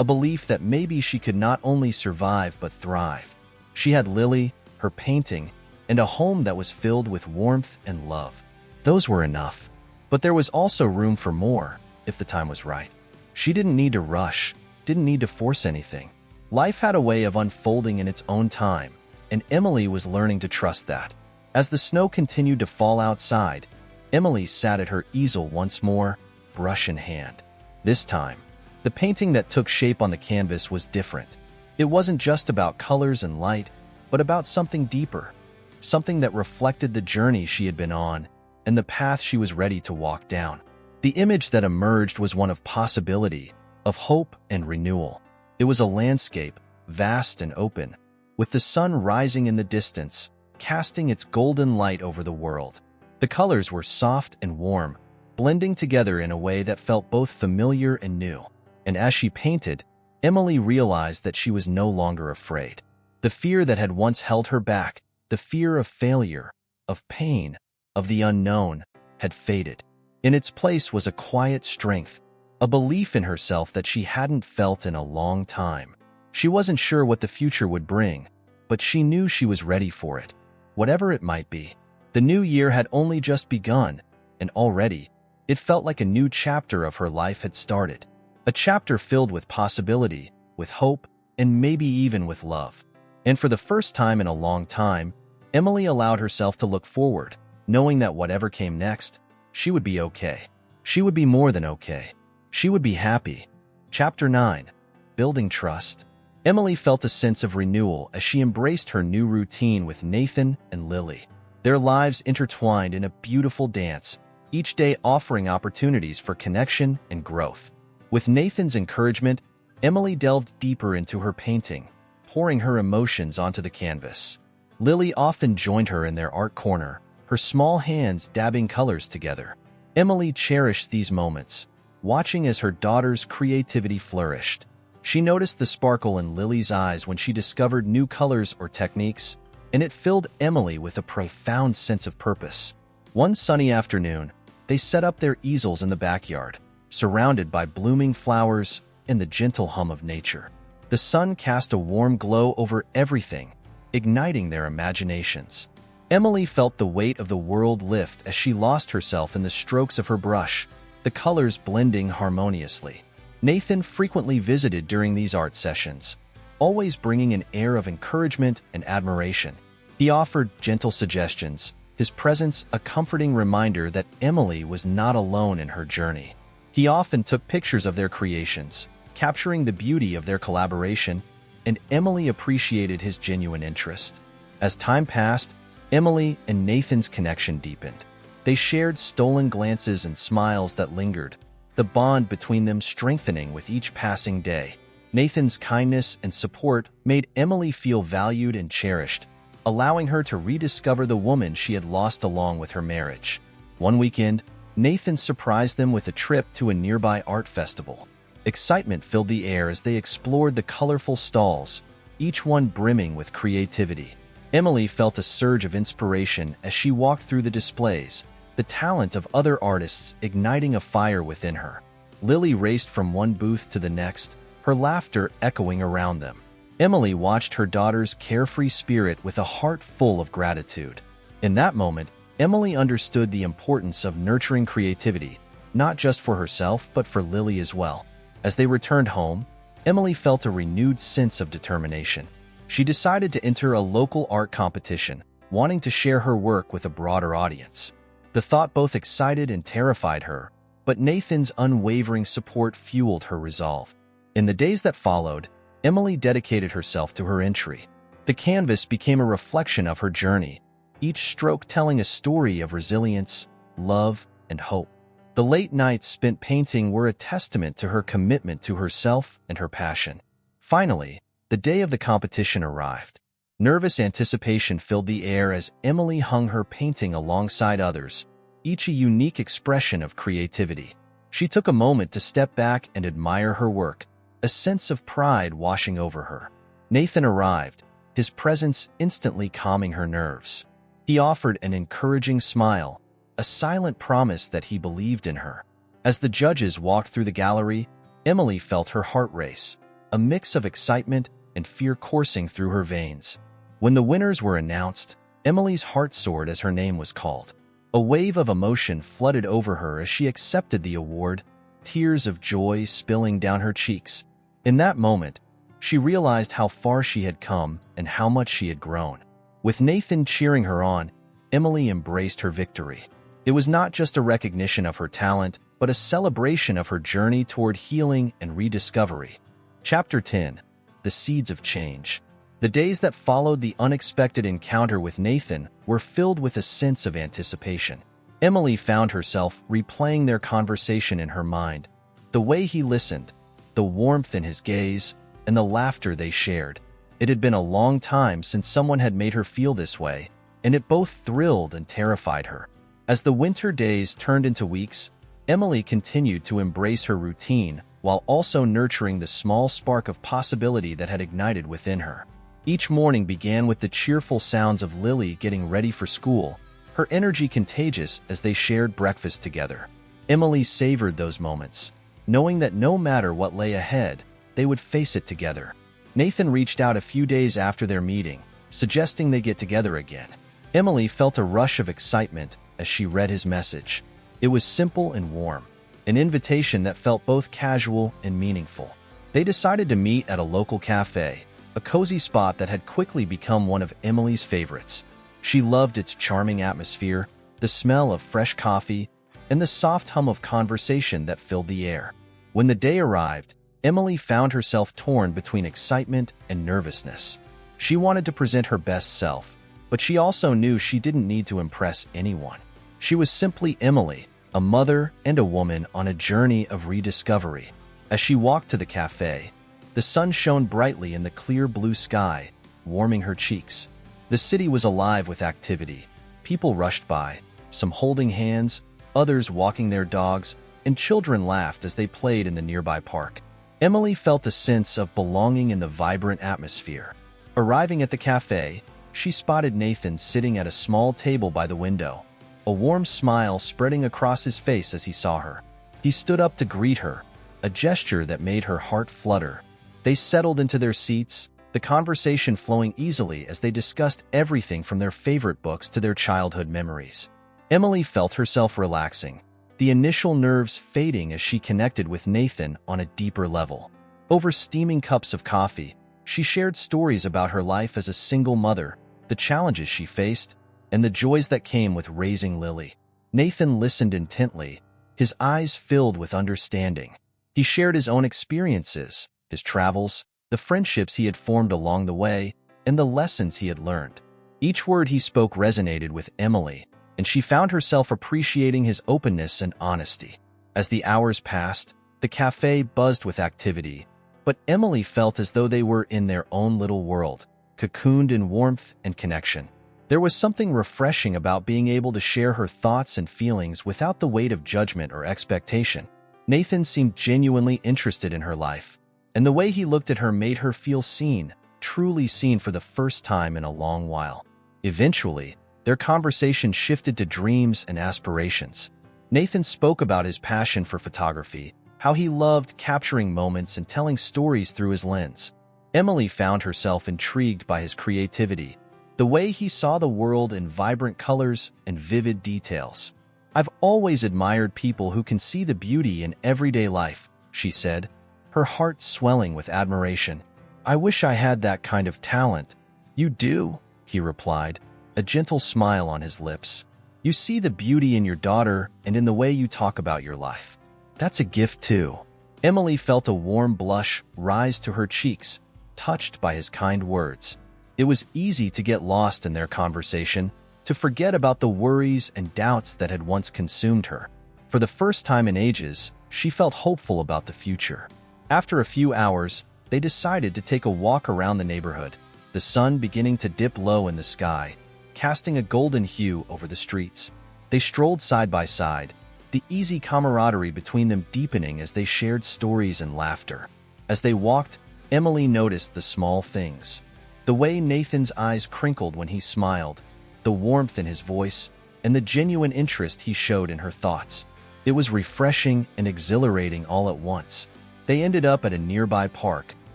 a belief that maybe she could not only survive but thrive. She had Lily, her painting, and a home that was filled with warmth and love. Those were enough. But there was also room for more, if the time was right. She didn't need to rush, didn't need to force anything. Life had a way of unfolding in its own time, and Emily was learning to trust that. As the snow continued to fall outside, Emily sat at her easel once more, brush in hand. This time, the painting that took shape on the canvas was different. It wasn't just about colors and light, but about something deeper, something that reflected the journey she had been on and the path she was ready to walk down. The image that emerged was one of possibility, of hope and renewal. It was a landscape, vast and open, with the sun rising in the distance, casting its golden light over the world. The colors were soft and warm, blending together in a way that felt both familiar and new. And as she painted, Emily realized that she was no longer afraid. The fear that had once held her back, the fear of failure, of pain, of the unknown, had faded. In its place was a quiet strength, a belief in herself that she hadn't felt in a long time. She wasn't sure what the future would bring, but she knew she was ready for it, whatever it might be. The new year had only just begun, and already, it felt like a new chapter of her life had started. A chapter filled with possibility, with hope, and maybe even with love. And for the first time in a long time, Emily allowed herself to look forward, knowing that whatever came next, she would be okay. She would be more than okay. She would be happy. Chapter 9. Building Trust. Emily felt a sense of renewal as she embraced her new routine with Nathan and Lily. Their lives intertwined in a beautiful dance, each day offering opportunities for connection and growth. With Nathan's encouragement, Emily delved deeper into her painting, pouring her emotions onto the canvas. Lily often joined her in their art corner, her small hands dabbing colors together. Emily cherished these moments, watching as her daughter's creativity flourished. She noticed the sparkle in Lily's eyes when she discovered new colors or techniques, and it filled Emily with a profound sense of purpose. One sunny afternoon, they set up their easels in the backyard, surrounded by blooming flowers and the gentle hum of nature. The sun cast a warm glow over everything, igniting their imaginations. Emily felt the weight of the world lift as she lost herself in the strokes of her brush, the colors blending harmoniously. Nathan frequently visited during these art sessions, always bringing an air of encouragement and admiration. He offered gentle suggestions, his presence a comforting reminder that Emily was not alone in her journey. He often took pictures of their creations, capturing the beauty of their collaboration, and Emily appreciated his genuine interest. As time passed, Emily and Nathan's connection deepened. They shared stolen glances and smiles that lingered, the bond between them strengthening with each passing day. Nathan's kindness and support made Emily feel valued and cherished, allowing her to rediscover the woman she had lost along with her marriage. One weekend, Nathan surprised them with a trip to a nearby art festival. Excitement filled the air as they explored the colorful stalls, each one brimming with creativity. Emily felt a surge of inspiration as she walked through the displays, the talent of other artists igniting a fire within her. Lily raced from one booth to the next, her laughter echoing around them. Emily watched her daughter's carefree spirit with a heart full of gratitude. In that moment, Emily understood the importance of nurturing creativity, not just for herself but for Lily as well. As they returned home, Emily felt a renewed sense of determination. She decided to enter a local art competition, wanting to share her work with a broader audience. The thought both excited and terrified her, but Nathan's unwavering support fueled her resolve. In the days that followed, Emily dedicated herself to her entry. The canvas became a reflection of her journey, each stroke telling a story of resilience, love, and hope. The late nights spent painting were a testament to her commitment to herself and her passion. Finally, the day of the competition arrived. Nervous anticipation filled the air as Emily hung her painting alongside others, each a unique expression of creativity. She took a moment to step back and admire her work, a sense of pride washing over her. Nathan arrived, his presence instantly calming her nerves. He offered an encouraging smile, a silent promise that he believed in her. As the judges walked through the gallery, Emily felt her heart race, a mix of excitement and fear coursing through her veins. When the winners were announced, Emily's heart soared as her name was called. A wave of emotion flooded over her as she accepted the award, tears of joy spilling down her cheeks. In that moment, she realized how far she had come and how much she had grown. With Nathan cheering her on, Emily embraced her victory. It was not just a recognition of her talent, but a celebration of her journey toward healing and rediscovery. Chapter 10. The Seeds of Change. The days that followed the unexpected encounter with Nathan were filled with a sense of anticipation. Emily found herself replaying their conversation in her mind. The way he listened, the warmth in his gaze, and the laughter they shared. It had been a long time since someone had made her feel this way, and it both thrilled and terrified her. As the winter days turned into weeks, Emily continued to embrace her routine while also nurturing the small spark of possibility that had ignited within her. Each morning began with the cheerful sounds of Lily getting ready for school, her energy contagious as they shared breakfast together. Emily savored those moments, knowing that no matter what lay ahead, they would face it together. Nathan reached out a few days after their meeting, suggesting they get together again. Emily felt a rush of excitement as she read his message. It was simple and warm, an invitation that felt both casual and meaningful. They decided to meet at a local cafe, a cozy spot that had quickly become one of Emily's favorites. She loved its charming atmosphere, the smell of fresh coffee, and the soft hum of conversation that filled the air. When the day arrived, Emily found herself torn between excitement and nervousness. She wanted to present her best self, but she also knew she didn't need to impress anyone. She was simply Emily, a mother and a woman on a journey of rediscovery. As she walked to the cafe, the sun shone brightly in the clear blue sky, warming her cheeks. The city was alive with activity. People rushed by, some holding hands, others walking their dogs, and children laughed as they played in the nearby park. Emily felt a sense of belonging in the vibrant atmosphere. Arriving at the cafe, she spotted Nathan sitting at a small table by the window, a warm smile spreading across his face as he saw her. He stood up to greet her, a gesture that made her heart flutter. They settled into their seats, the conversation flowing easily as they discussed everything from their favorite books to their childhood memories. Emily felt herself relaxing, the initial nerves fading as she connected with Nathan on a deeper level. Over steaming cups of coffee, she shared stories about her life as a single mother, the challenges she faced, and the joys that came with raising Lily. Nathan listened intently, his eyes filled with understanding. He shared his own experiences, his travels, the friendships he had formed along the way, and the lessons he had learned. Each word he spoke resonated with Emily, and she found herself appreciating his openness and honesty. As the hours passed, the cafe buzzed with activity, but Emily felt as though they were in their own little world, cocooned in warmth and connection. There was something refreshing about being able to share her thoughts and feelings without the weight of judgment or expectation. Nathan seemed genuinely interested in her life, and the way he looked at her made her feel seen, truly seen for the first time in a long while. Eventually, their conversation shifted to dreams and aspirations. Nathan spoke about his passion for photography, how he loved capturing moments and telling stories through his lens. Emily found herself intrigued by his creativity, the way he saw the world in vibrant colors and vivid details. "I've always admired people who can see the beauty in everyday life," she said, her heart swelling with admiration. "I wish I had that kind of talent." "You do," he replied, a gentle smile on his lips. "You see the beauty in your daughter and in the way you talk about your life. That's a gift too." Emily felt a warm blush rise to her cheeks, touched by his kind words. It was easy to get lost in their conversation, to forget about the worries and doubts that had once consumed her. For the first time in ages, she felt hopeful about the future. After a few hours, they decided to take a walk around the neighborhood, the sun beginning to dip low in the sky, casting a golden hue over the streets. They strolled side by side, the easy camaraderie between them deepening as they shared stories and laughter. As they walked, Emily noticed the small things. The way Nathan's eyes crinkled when he smiled, the warmth in his voice, and the genuine interest he showed in her thoughts. It was refreshing and exhilarating all at once. They ended up at a nearby park,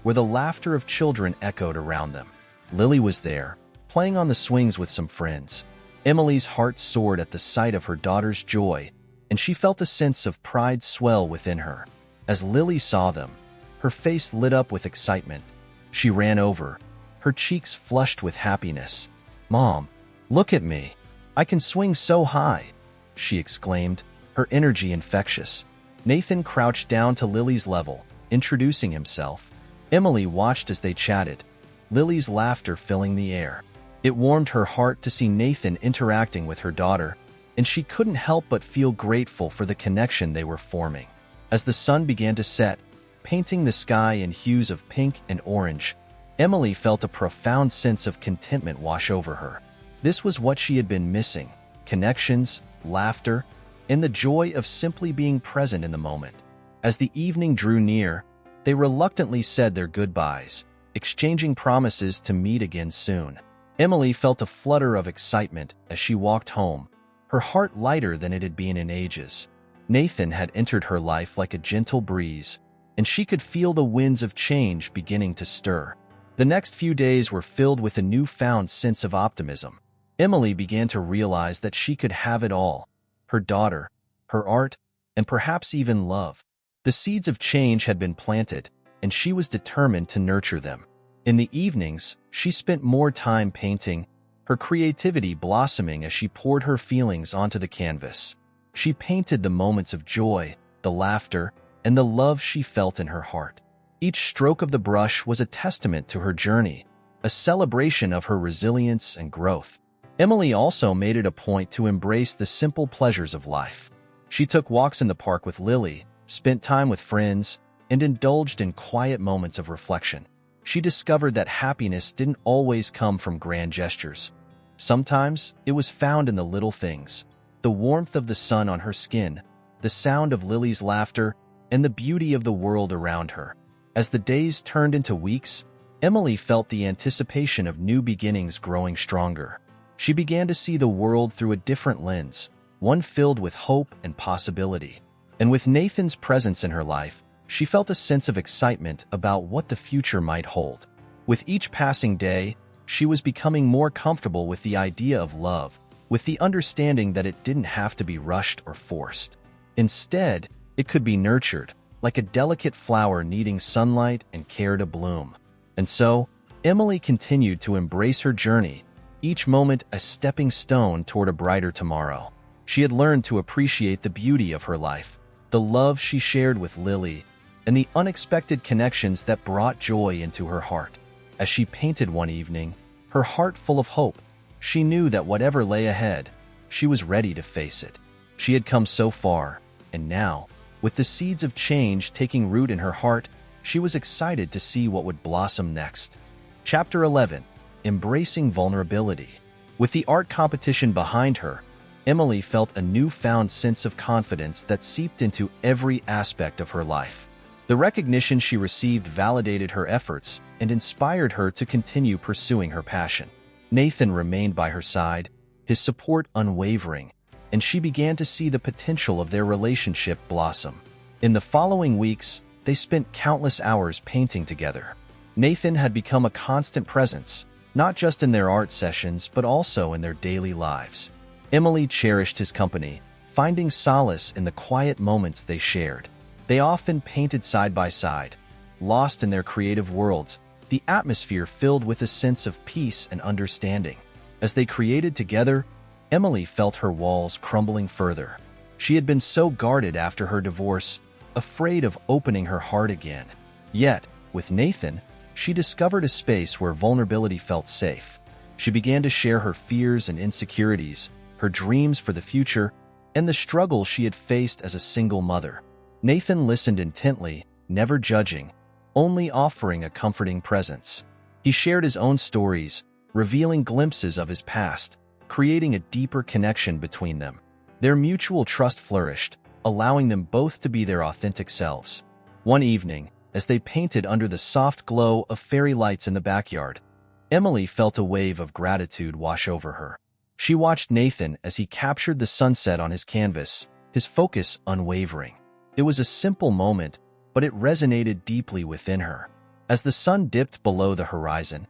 where the laughter of children echoed around them. Lily was there, playing on the swings with some friends. Emily's heart soared at the sight of her daughter's joy, and she felt a sense of pride swell within her. As Lily saw them, her face lit up with excitement. She ran over, her cheeks flushed with happiness. "Mom, look at me. I can swing so high," she exclaimed, her energy infectious. Nathan crouched down to Lily's level, introducing himself. Emily watched as they chatted, Lily's laughter filling the air. It warmed her heart to see Nathan interacting with her daughter, and she couldn't help but feel grateful for the connection they were forming. As the sun began to set, painting the sky in hues of pink and orange, Emily felt a profound sense of contentment wash over her. This was what she had been missing: connections, laughter, and the joy of simply being present in the moment. As the evening drew near, they reluctantly said their goodbyes, exchanging promises to meet again soon. Emily felt a flutter of excitement as she walked home, her heart lighter than it had been in ages. Nathan had entered her life like a gentle breeze, and she could feel the winds of change beginning to stir. The next few days were filled with a newfound sense of optimism. Emily began to realize that she could have it all: her daughter, her art, and perhaps even love. The seeds of change had been planted, and she was determined to nurture them. In the evenings, she spent more time painting, her creativity blossoming as she poured her feelings onto the canvas. She painted the moments of joy, the laughter, and the love she felt in her heart. Each stroke of the brush was a testament to her journey, a celebration of her resilience and growth. Emily also made it a point to embrace the simple pleasures of life. She took walks in the park with Lily, spent time with friends, and indulged in quiet moments of reflection. She discovered that happiness didn't always come from grand gestures. Sometimes it was found in the little things: the warmth of the sun on her skin, the sound of Lily's laughter, and the beauty of the world around her. As the days turned into weeks, Emily felt the anticipation of new beginnings growing stronger. She began to see the world through a different lens, one filled with hope and possibility. And with Nathan's presence in her life, she felt a sense of excitement about what the future might hold. With each passing day, she was becoming more comfortable with the idea of love, with the understanding that it didn't have to be rushed or forced. Instead, it could be nurtured, like a delicate flower needing sunlight and care to bloom. And so, Emily continued to embrace her journey, each moment a stepping stone toward a brighter tomorrow. She had learned to appreciate the beauty of her life, the love she shared with Lily, and the unexpected connections that brought joy into her heart. As she painted one evening, her heart full of hope, she knew that whatever lay ahead, she was ready to face it. She had come so far, and now, with the seeds of change taking root in her heart, she was excited to see what would blossom next. Chapter 11. Embracing Vulnerability. With the art competition behind her, Emily felt a newfound sense of confidence that seeped into every aspect of her life. The recognition she received validated her efforts and inspired her to continue pursuing her passion. Nathan remained by her side, his support unwavering, and she began to see the potential of their relationship blossom. In the following weeks, they spent countless hours painting together. Nathan had become a constant presence, not just in their art sessions but also in their daily lives. Emily cherished his company, finding solace in the quiet moments they shared. They often painted side by side, lost in their creative worlds, the atmosphere filled with a sense of peace and understanding. As they created together, Emily felt her walls crumbling further. She had been so guarded after her divorce, afraid of opening her heart again. Yet, with Nathan, she discovered a space where vulnerability felt safe. She began to share her fears and insecurities, her dreams for the future, and the struggle she had faced as a single mother. Nathan listened intently, never judging, only offering a comforting presence. He shared his own stories, revealing glimpses of his past, creating a deeper connection between them. Their mutual trust flourished, allowing them both to be their authentic selves. One evening, as they painted under the soft glow of fairy lights in the backyard, Emily felt a wave of gratitude wash over her. She watched Nathan as he captured the sunset on his canvas, his focus unwavering. It was a simple moment, but it resonated deeply within her. As the sun dipped below the horizon,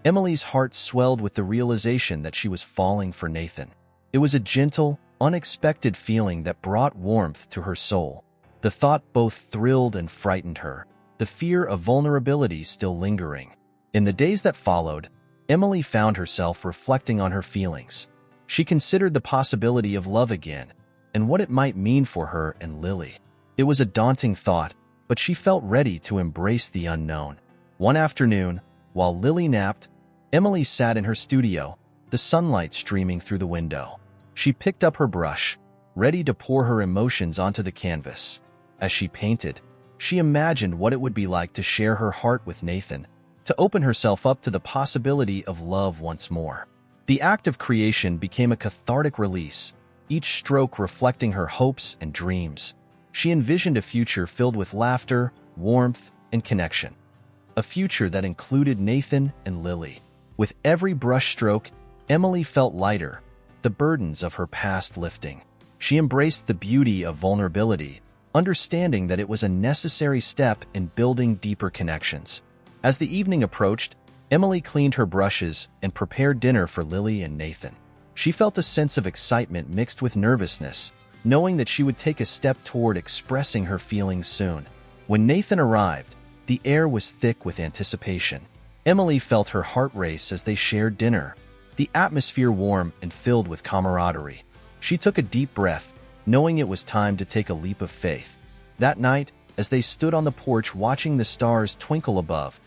Emily's heart swelled with the realization that she was falling for Nathan. It was a gentle, unexpected feeling that brought warmth to her soul. The thought both thrilled and frightened her, the fear of vulnerability still lingering. In the days that followed, Emily found herself reflecting on her feelings. She considered the possibility of love again, and what it might mean for her and Lily. It was a daunting thought, but she felt ready to embrace the unknown. One afternoon, while Lily napped, Emily sat in her studio, the sunlight streaming through the window. She picked up her brush, ready to pour her emotions onto the canvas. As she painted, she imagined what it would be like to share her heart with Nathan, to open herself up to the possibility of love once more. The act of creation became a cathartic release, each stroke reflecting her hopes and dreams. She envisioned a future filled with laughter, warmth, and connection. A future that included Nathan and Lily. With every brushstroke, Emily felt lighter, the burdens of her past lifting. She embraced the beauty of vulnerability, understanding that it was a necessary step in building deeper connections. As the evening approached, Emily cleaned her brushes and prepared dinner for Lily and Nathan. She felt a sense of excitement mixed with nervousness, knowing that she would take a step toward expressing her feelings soon. When Nathan arrived, the air was thick with anticipation. Emily felt her heart race as they shared dinner, the atmosphere warm and filled with camaraderie. She took a deep breath, knowing it was time to take a leap of faith. That night, as they stood on the porch watching the stars twinkle above,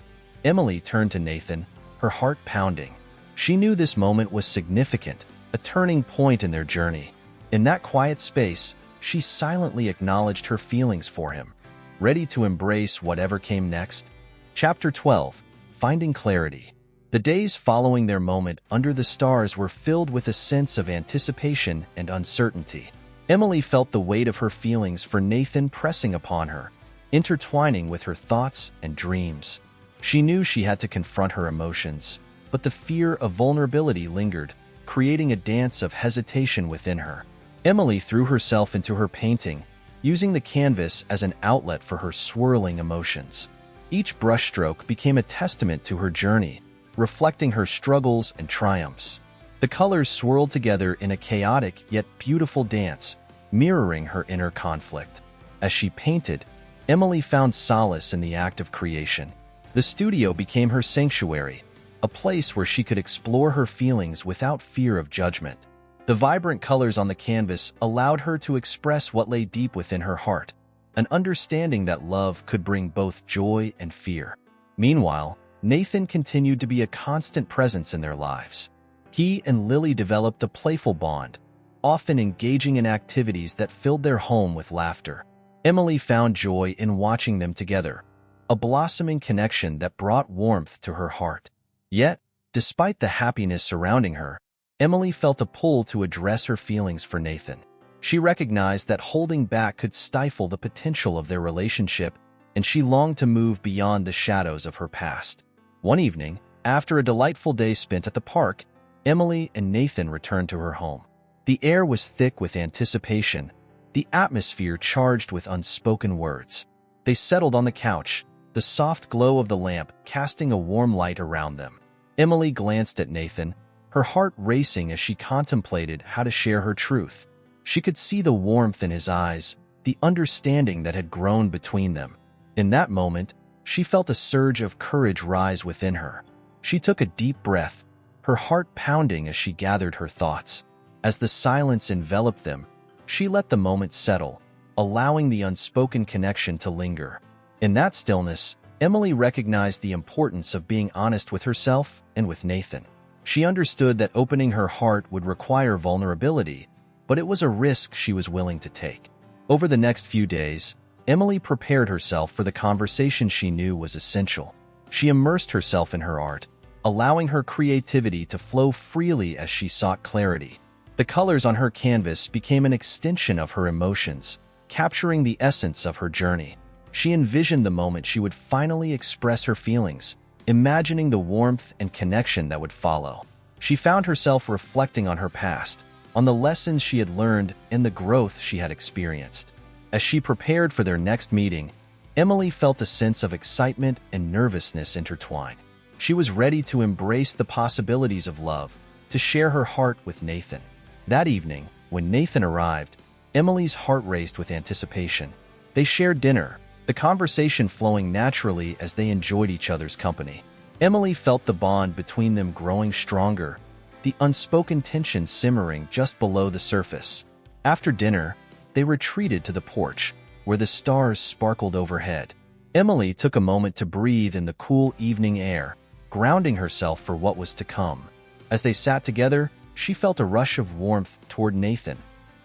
Emily turned to Nathan, her heart pounding. She knew this moment was significant, a turning point in their journey. In that quiet space, she silently acknowledged her feelings for him, ready to embrace whatever came next. Chapter 12. Finding Clarity. The days following their moment under the stars were filled with a sense of anticipation and uncertainty. Emily felt the weight of her feelings for Nathan pressing upon her, intertwining with her thoughts and dreams. She knew she had to confront her emotions, but the fear of vulnerability lingered, creating a dance of hesitation within her. Emily threw herself into her painting, using the canvas as an outlet for her swirling emotions. Each brushstroke became a testament to her journey, reflecting her struggles and triumphs. The colors swirled together in a chaotic yet beautiful dance, mirroring her inner conflict. As she painted, Emily found solace in the act of creation. The studio became her sanctuary, a place where she could explore her feelings without fear of judgment. The vibrant colors on the canvas allowed her to express what lay deep within her heart, an understanding that love could bring both joy and fear. Meanwhile, Nathan continued to be a constant presence in their lives. He and Lily developed a playful bond, often engaging in activities that filled their home with laughter. Emily found joy in watching them together, a blossoming connection that brought warmth to her heart. Yet, despite the happiness surrounding her, Emily felt a pull to address her feelings for Nathan. She recognized that holding back could stifle the potential of their relationship, and she longed to move beyond the shadows of her past. One evening, after a delightful day spent at the park, Emily and Nathan returned to her home. The air was thick with anticipation, the atmosphere charged with unspoken words. They settled on the couch, the soft glow of the lamp casting a warm light around them. Emily glanced at Nathan, her heart racing as she contemplated how to share her truth. She could see the warmth in his eyes, the understanding that had grown between them. In that moment, she felt a surge of courage rise within her. She took a deep breath, her heart pounding as she gathered her thoughts. As the silence enveloped them, she let the moment settle, allowing the unspoken connection to linger. In that stillness, Emily recognized the importance of being honest with herself and with Nathan. She understood that opening her heart would require vulnerability, but it was a risk she was willing to take. Over the next few days, Emily prepared herself for the conversation she knew was essential. She immersed herself in her art, allowing her creativity to flow freely as she sought clarity. The colors on her canvas became an extension of her emotions, capturing the essence of her journey. She envisioned the moment she would finally express her feelings, imagining the warmth and connection that would follow. She found herself reflecting on her past, on the lessons she had learned and the growth she had experienced. As she prepared for their next meeting, Emily felt a sense of excitement and nervousness intertwine. She was ready to embrace the possibilities of love, to share her heart with Nathan. That evening, when Nathan arrived, Emily's heart raced with anticipation. They shared dinner, the conversation flowing naturally as they enjoyed each other's company. Emily felt the bond between them growing stronger, the unspoken tension simmering just below the surface. After dinner, they retreated to the porch, where the stars sparkled overhead. Emily took a moment to breathe in the cool evening air, grounding herself for what was to come. As they sat together, she felt a rush of warmth toward Nathan,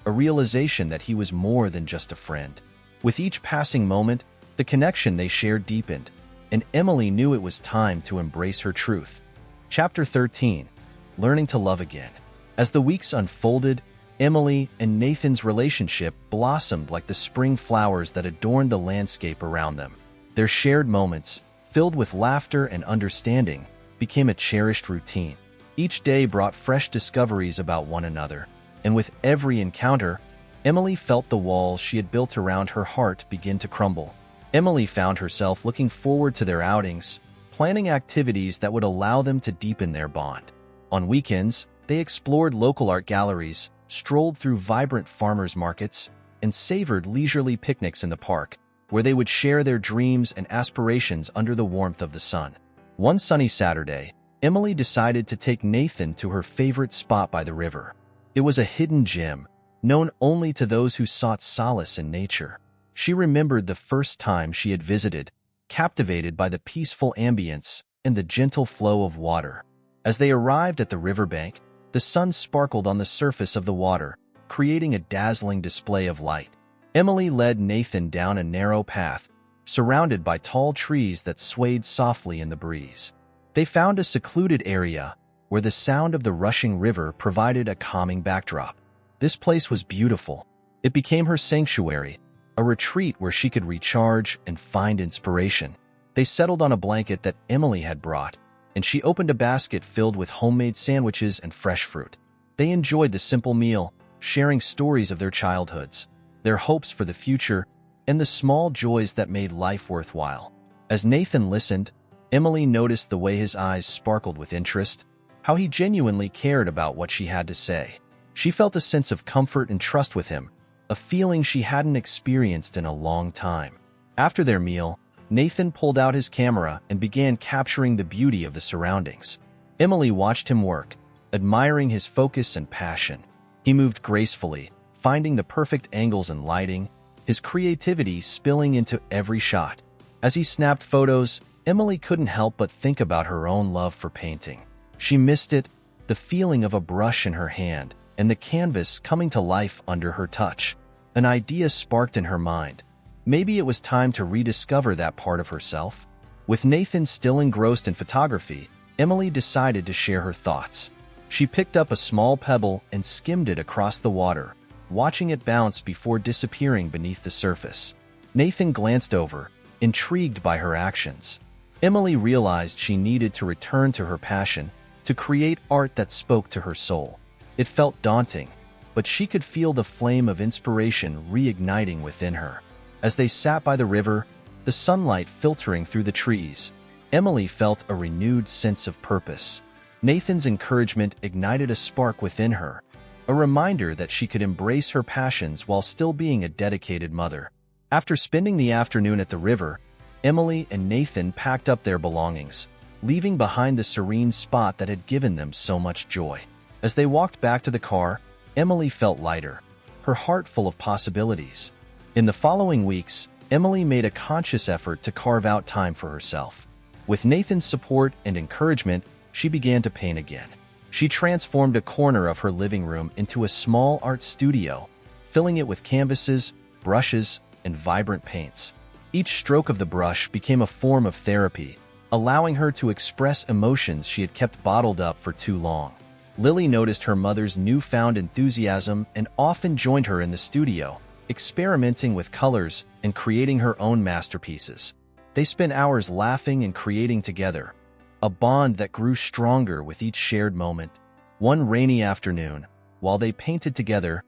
a realization that he was more than just a friend. With each passing moment, the connection they shared deepened, and Emily knew it was time to embrace her truth. Chapter 13. Learning to Love Again. As the weeks unfolded, Emily and Nathan's relationship blossomed like the spring flowers that adorned the landscape around them. Their shared moments, filled with laughter and understanding, became a cherished routine. Each day brought fresh discoveries about one another, and with every encounter, Emily felt the walls she had built around her heart begin to crumble. Emily found herself looking forward to their outings, planning activities that would allow them to deepen their bond. On weekends, they explored local art galleries, strolled through vibrant farmers markets, and savored leisurely picnics in the park, where they would share their dreams and aspirations under the warmth of the sun. One sunny Saturday, Emily decided to take Nathan to her favorite spot by the river. It was a hidden gem, known only to those who sought solace in nature. She remembered the first time she had visited, captivated by the peaceful ambience and the gentle flow of water. As they arrived at the riverbank, the sun sparkled on the surface of the water, creating a dazzling display of light. Emily led Nathan down a narrow path, surrounded by tall trees that swayed softly in the breeze. They found a secluded area where the sound of the rushing river provided a calming backdrop. This place was beautiful. It became her sanctuary, a retreat where she could recharge and find inspiration. They settled on a blanket that Emily had brought, and she opened a basket filled with homemade sandwiches and fresh fruit. They enjoyed the simple meal, sharing stories of their childhoods, their hopes for the future, and the small joys that made life worthwhile. As Nathan listened, Emily noticed the way his eyes sparkled with interest, how he genuinely cared about what she had to say. She felt a sense of comfort and trust with him, a feeling she hadn't experienced in a long time. After their meal, Nathan pulled out his camera and began capturing the beauty of the surroundings. Emily watched him work, admiring his focus and passion. He moved gracefully, finding the perfect angles and lighting, his creativity spilling into every shot. As he snapped photos, Emily couldn't help but think about her own love for painting. She missed it, the feeling of a brush in her hand, and the canvas coming to life under her touch. An idea sparked in her mind. Maybe it was time to rediscover that part of herself. With Nathan still engrossed in photography, Emily decided to share her thoughts. She picked up a small pebble and skimmed it across the water, watching it bounce before disappearing beneath the surface. Nathan glanced over, intrigued by her actions. Emily realized she needed to return to her passion, to create art that spoke to her soul. It felt daunting, but she could feel the flame of inspiration reigniting within her. As they sat by the river, the sunlight filtering through the trees, Emily felt a renewed sense of purpose. Nathan's encouragement ignited a spark within her, a reminder that she could embrace her passions while still being a dedicated mother. After spending the afternoon at the river, Emily and Nathan packed up their belongings, leaving behind the serene spot that had given them so much joy. As they walked back to the car, Emily felt lighter, her heart full of possibilities. In the following weeks, Emily made a conscious effort to carve out time for herself. With Nathan's support and encouragement, she began to paint again. She transformed a corner of her living room into a small art studio, filling it with canvases, brushes, and vibrant paints. Each stroke of the brush became a form of therapy, allowing her to express emotions she had kept bottled up for too long. Lily noticed her mother's newfound enthusiasm and often joined her in the studio, experimenting with colors and creating her own masterpieces. They spent hours laughing and creating together, a bond that grew stronger with each shared moment. One rainy afternoon, while they painted together,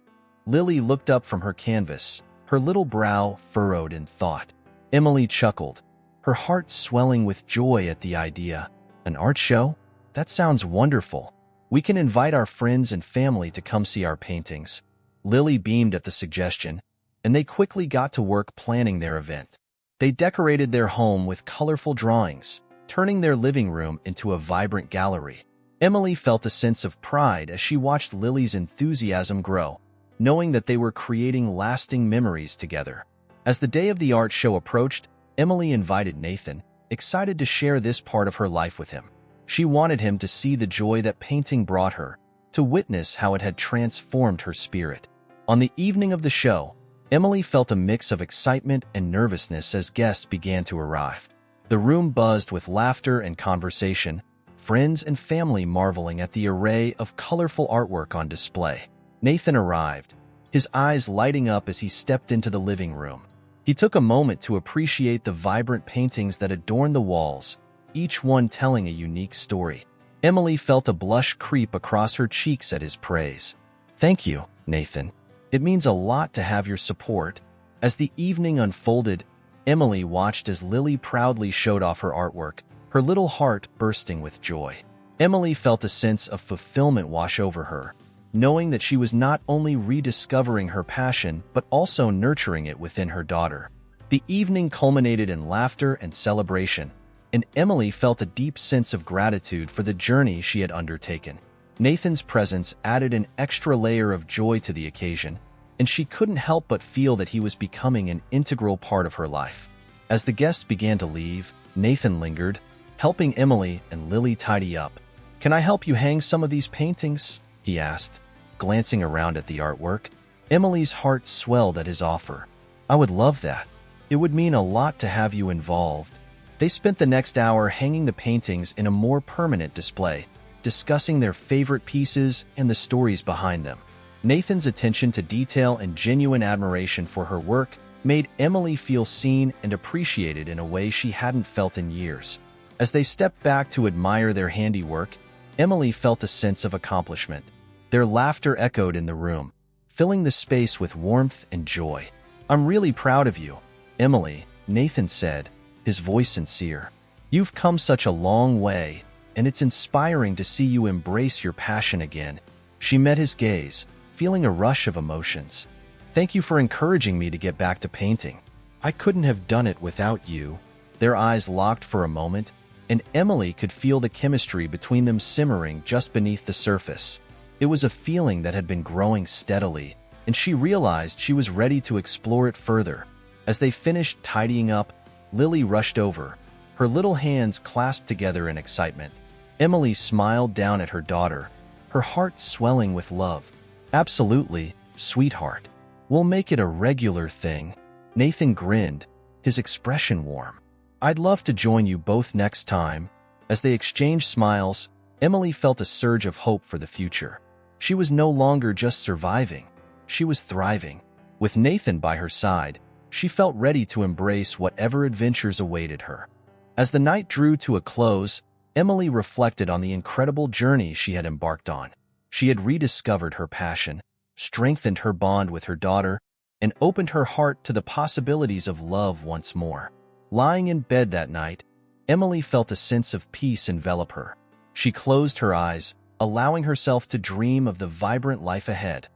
Lily looked up from her canvas, her little brow furrowed in thought. Emily chuckled, her heart swelling with joy at the idea. An art show? That sounds wonderful. We can invite our friends and family to come see our paintings. Lily beamed at the suggestion, and they quickly got to work planning their event. They decorated their home with colorful drawings, turning their living room into a vibrant gallery. Emily felt a sense of pride as she watched Lily's enthusiasm grow, knowing that they were creating lasting memories together. As the day of the art show approached, Emily invited Nathan, excited to share this part of her life with him. She wanted him to see the joy that painting brought her, to witness how it had transformed her spirit. On the evening of the show, Emily felt a mix of excitement and nervousness as guests began to arrive. The room buzzed with laughter and conversation, friends and family marveling at the array of colorful artwork on display. Nathan arrived, his eyes lighting up as he stepped into the living room. He took a moment to appreciate the vibrant paintings that adorned the walls, each one telling a unique story. Emily felt a blush creep across her cheeks at his praise. "Thank you, Nathan. It means a lot to have your support." As the evening unfolded, Emily watched as Lily proudly showed off her artwork, her little heart bursting with joy. Emily felt a sense of fulfillment wash over her, knowing that she was not only rediscovering her passion but also nurturing it within her daughter. The evening culminated in laughter and celebration, and Emily felt a deep sense of gratitude for the journey she had undertaken. Nathan's presence added an extra layer of joy to the occasion, and she couldn't help but feel that he was becoming an integral part of her life. As the guests began to leave, Nathan lingered, helping Emily and Lily tidy up. "Can I help you hang some of these paintings?" he asked, glancing around at the artwork. Emily's heart swelled at his offer. "I would love that. It would mean a lot to have you involved." They spent the next hour hanging the paintings in a more permanent display, discussing their favorite pieces and the stories behind them. Nathan's attention to detail and genuine admiration for her work made Emily feel seen and appreciated in a way she hadn't felt in years. As they stepped back to admire their handiwork, Emily felt a sense of accomplishment. Their laughter echoed in the room, filling the space with warmth and joy. "I'm really proud of you, Emily," Nathan said, his voice sincere. "You've come such a long way, and it's inspiring to see you embrace your passion again." She met his gaze, feeling a rush of emotions. "Thank you for encouraging me to get back to painting. I couldn't have done it without you." Their eyes locked for a moment, and Emily could feel the chemistry between them simmering just beneath the surface. It was a feeling that had been growing steadily, and she realized she was ready to explore it further. As they finished tidying up, Lily rushed over, her little hands clasped together in excitement. Emily smiled down at her daughter, her heart swelling with love. "Absolutely, sweetheart. We'll make it a regular thing." Nathan grinned, his expression warm. "I'd love to join you both next time." As they exchanged smiles, Emily felt a surge of hope for the future. She was no longer just surviving, she was thriving. With Nathan by her side, she felt ready to embrace whatever adventures awaited her. As the night drew to a close, Emily reflected on the incredible journey she had embarked on. She had rediscovered her passion, strengthened her bond with her daughter, and opened her heart to the possibilities of love once more. Lying in bed that night, Emily felt a sense of peace envelop her. She closed her eyes, allowing herself to dream of the vibrant life ahead,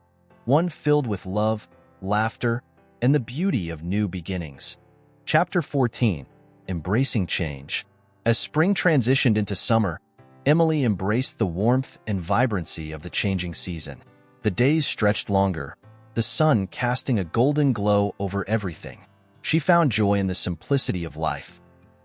one filled with love, laughter, and the beauty of new beginnings. Chapter 14. Embracing Change. As spring transitioned into summer, Emily embraced the warmth and vibrancy of the changing season. The days stretched longer, the sun casting a golden glow over everything. She found joy in the simplicity of life.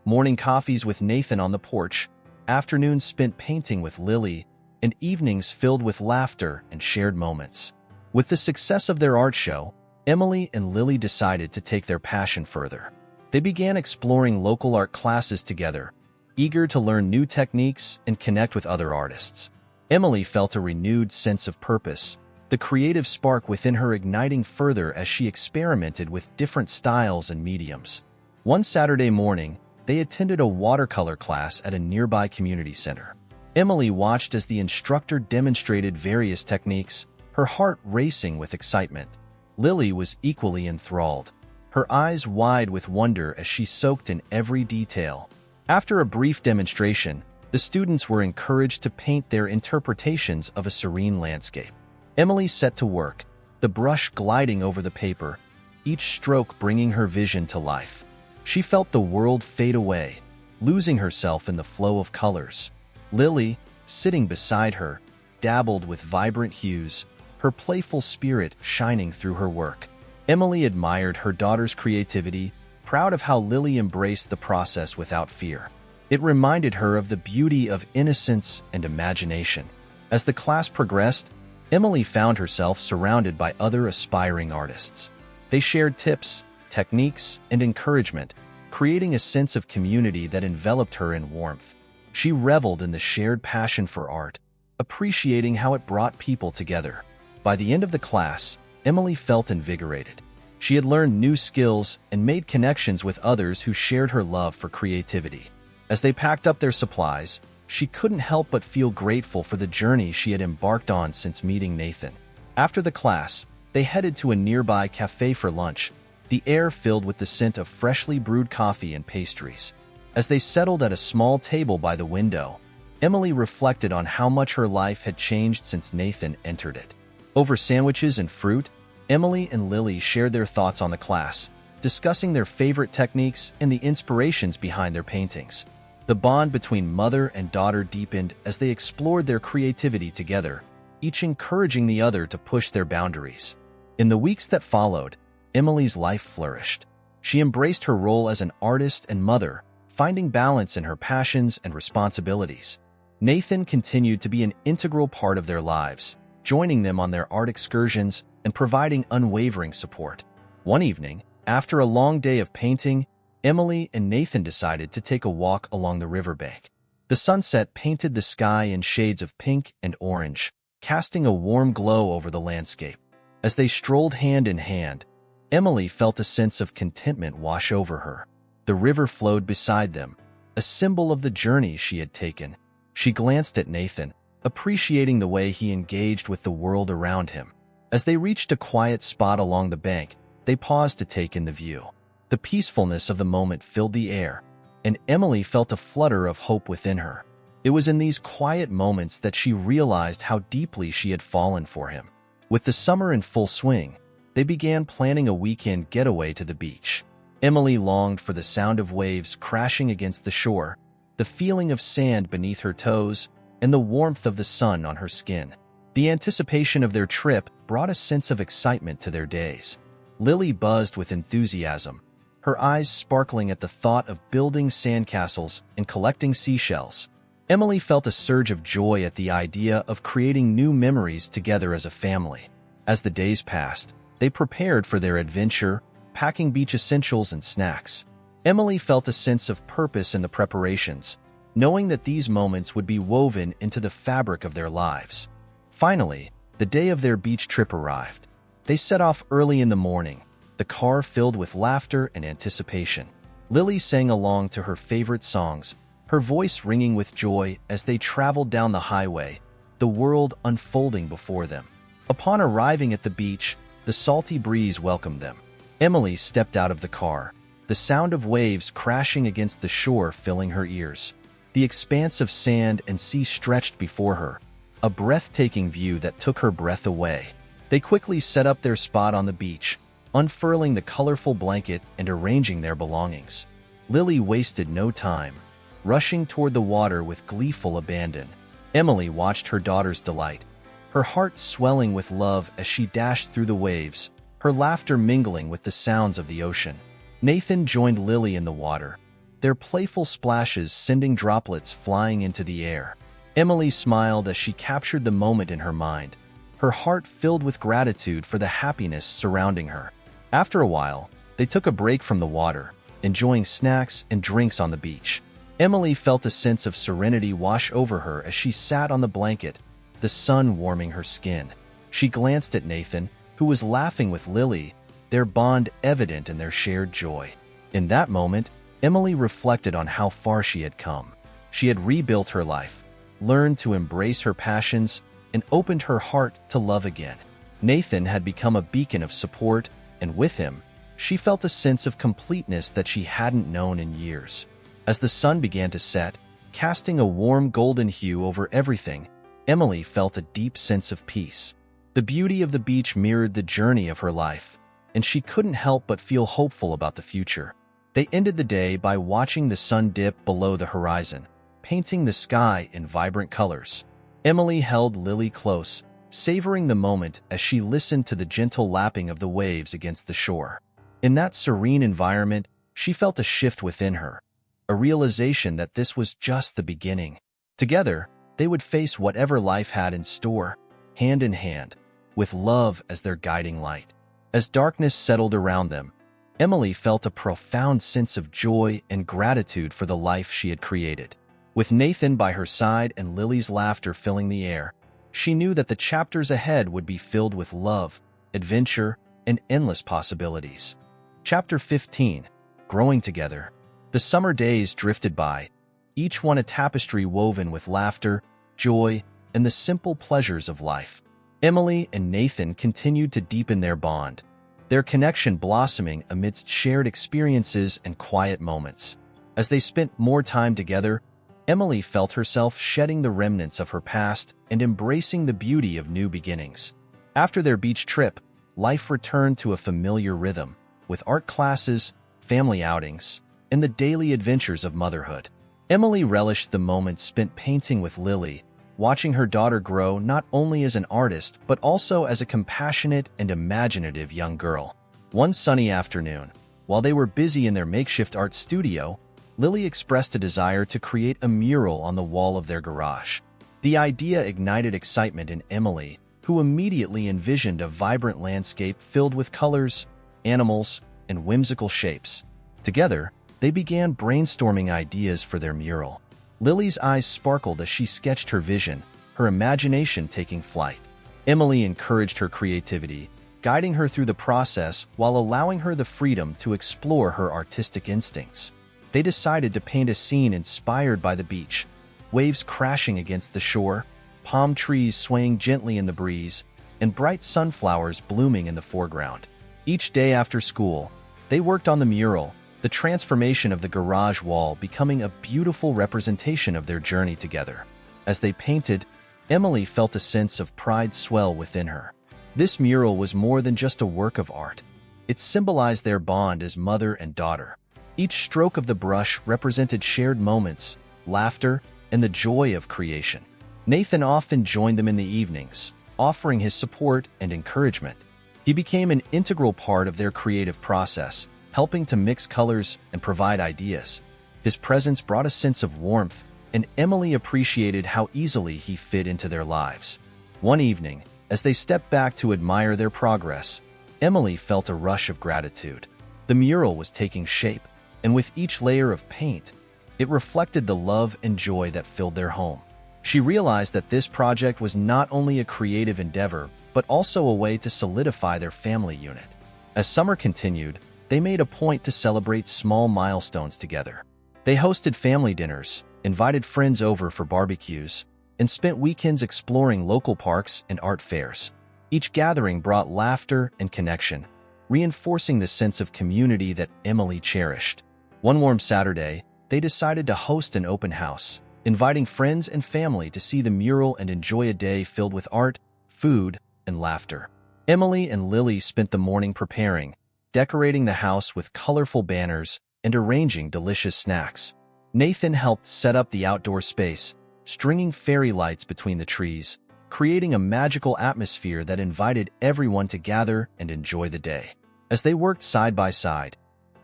Morning coffees with Nathan on the porch, afternoons spent painting with Lily, and evenings filled with laughter and shared moments. With the success of their art show, Emily and Lily decided to take their passion further. They began exploring local art classes together, eager to learn new techniques and connect with other artists. Emily felt a renewed sense of purpose, the creative spark within her igniting further as she experimented with different styles and mediums. One Saturday morning, they attended a watercolor class at a nearby community center. Emily watched as the instructor demonstrated various techniques, her heart racing with excitement. Lily was equally enthralled, her eyes wide with wonder as she soaked in every detail. After a brief demonstration, the students were encouraged to paint their interpretations of a serene landscape. Emily set to work, the brush gliding over the paper, each stroke bringing her vision to life. She felt the world fade away, losing herself in the flow of colors. Lily, sitting beside her, dabbled with vibrant hues, her playful spirit shining through her work. Emily admired her daughter's creativity, proud of how Lily embraced the process without fear. It reminded her of the beauty of innocence and imagination. As the class progressed, Emily found herself surrounded by other aspiring artists. They shared tips, techniques, and encouragement, creating a sense of community that enveloped her in warmth. She reveled in the shared passion for art, appreciating how it brought people together. By the end of the class, Emily felt invigorated. She had learned new skills and made connections with others who shared her love for creativity. As they packed up their supplies, she couldn't help but feel grateful for the journey she had embarked on since meeting Nathan. After the class, they headed to a nearby cafe for lunch, the air filled with the scent of freshly brewed coffee and pastries. As they settled at a small table by the window, Emily reflected on how much her life had changed since Nathan entered it. Over sandwiches and fruit, Emily and Lily shared their thoughts on the class, discussing their favorite techniques and the inspirations behind their paintings. The bond between mother and daughter deepened as they explored their creativity together, each encouraging the other to push their boundaries. In the weeks that followed, Emily's life flourished. She embraced her role as an artist and mother, finding balance in her passions and responsibilities. Nathan continued to be an integral part of their lives, joining them on their art excursions and providing unwavering support. One evening, after a long day of painting, Emily and Nathan decided to take a walk along the riverbank. The sunset painted the sky in shades of pink and orange, casting a warm glow over the landscape. As they strolled hand in hand, Emily felt a sense of contentment wash over her. The river flowed beside them, a symbol of the journey she had taken. She glanced at Nathan, appreciating the way he engaged with the world around him. As they reached a quiet spot along the bank, they paused to take in the view. The peacefulness of the moment filled the air, and Emily felt a flutter of hope within her. It was in these quiet moments that she realized how deeply she had fallen for him. With the summer in full swing, they began planning a weekend getaway to the beach. Emily longed for the sound of waves crashing against the shore, the feeling of sand beneath her toes, and the warmth of the sun on her skin. The anticipation of their trip brought a sense of excitement to their days. Lily buzzed with enthusiasm, her eyes sparkling at the thought of building sandcastles and collecting seashells. Emily felt a surge of joy at the idea of creating new memories together as a family. As the days passed, they prepared for their adventure, packing beach essentials and snacks. Emily felt a sense of purpose in the preparations, knowing that these moments would be woven into the fabric of their lives. Finally, the day of their beach trip arrived. They set off early in the morning, the car filled with laughter and anticipation. Lily sang along to her favorite songs, her voice ringing with joy as they traveled down the highway, the world unfolding before them. Upon arriving at the beach, the salty breeze welcomed them. Emily stepped out of the car, the sound of waves crashing against the shore filling her ears. The expanse of sand and sea stretched before her, a breathtaking view that took her breath away. They quickly set up their spot on the beach, unfurling the colorful blanket and arranging their belongings. Lily wasted no time, rushing toward the water with gleeful abandon. Emily watched her daughter's delight, her heart swelling with love as she dashed through the waves, her laughter mingling with the sounds of the ocean. Nathan joined Lily in the water, their playful splashes sending droplets flying into the air. Emily smiled as she captured the moment in her mind, her heart filled with gratitude for the happiness surrounding her. After a while, they took a break from the water, enjoying snacks and drinks on the beach. Emily felt a sense of serenity wash over her as she sat on the blanket, the sun warming her skin. She glanced at Nathan, who was laughing with Lily, their bond evident in their shared joy. In that moment, Emily reflected on how far she had come. She had rebuilt her life, learned to embrace her passions, and opened her heart to love again. Nathan had become a beacon of support, and with him, she felt a sense of completeness that she hadn't known in years. As the sun began to set, casting a warm golden hue over everything, Emily felt a deep sense of peace. The beauty of the beach mirrored the journey of her life, and she couldn't help but feel hopeful about the future. They ended the day by watching the sun dip below the horizon, painting the sky in vibrant colors. Emily held Lily close, savoring the moment as she listened to the gentle lapping of the waves against the shore. In that serene environment, she felt a shift within her, a realization that this was just the beginning. Together, they would face whatever life had in store, hand in hand, with love as their guiding light. As darkness settled around them, Emily felt a profound sense of joy and gratitude for the life she had created. With Nathan by her side and Lily's laughter filling the air, she knew that the chapters ahead would be filled with love, adventure, and endless possibilities. Chapter 15. Growing Together. The summer days drifted by, each one a tapestry woven with laughter, joy, and the simple pleasures of life. Emily and Nathan continued to deepen their bond, their connection blossoming amidst shared experiences and quiet moments. As they spent more time together, Emily felt herself shedding the remnants of her past and embracing the beauty of new beginnings. After their beach trip, life returned to a familiar rhythm, with art classes, family outings, and the daily adventures of motherhood. Emily relished the moments spent painting with Lily, watching her daughter grow not only as an artist but also as a compassionate and imaginative young girl. One sunny afternoon, while they were busy in their makeshift art studio, Lily expressed a desire to create a mural on the wall of their garage. The idea ignited excitement in Emily, who immediately envisioned a vibrant landscape filled with colors, animals, and whimsical shapes. Together, they began brainstorming ideas for their mural. Lily's eyes sparkled as she sketched her vision, her imagination taking flight. Emily encouraged her creativity, guiding her through the process while allowing her the freedom to explore her artistic instincts. They decided to paint a scene inspired by the beach, waves crashing against the shore, palm trees swaying gently in the breeze, and bright sunflowers blooming in the foreground. Each day after school, they worked on the mural, the transformation of the garage wall becoming a beautiful representation of their journey together. As they painted, Emily felt a sense of pride swell within her. This mural was more than just a work of art. It symbolized their bond as mother and daughter. Each stroke of the brush represented shared moments, laughter, and the joy of creation. Nathan often joined them in the evenings, offering his support and encouragement. He became an integral part of their creative process, helping to mix colors and provide ideas. His presence brought a sense of warmth, and Emily appreciated how easily he fit into their lives. One evening, as they stepped back to admire their progress, Emily felt a rush of gratitude. The mural was taking shape, and with each layer of paint, it reflected the love and joy that filled their home. She realized that this project was not only a creative endeavor, but also a way to solidify their family unit. As summer continued, they made a point to celebrate small milestones together. They hosted family dinners, invited friends over for barbecues, and spent weekends exploring local parks and art fairs. Each gathering brought laughter and connection, reinforcing the sense of community that Emily cherished. One warm Saturday, they decided to host an open house, inviting friends and family to see the mural and enjoy a day filled with art, food, and laughter. Emily and Lily spent the morning preparing, decorating the house with colorful banners and arranging delicious snacks. Nathan helped set up the outdoor space, stringing fairy lights between the trees, creating a magical atmosphere that invited everyone to gather and enjoy the day. As they worked side by side,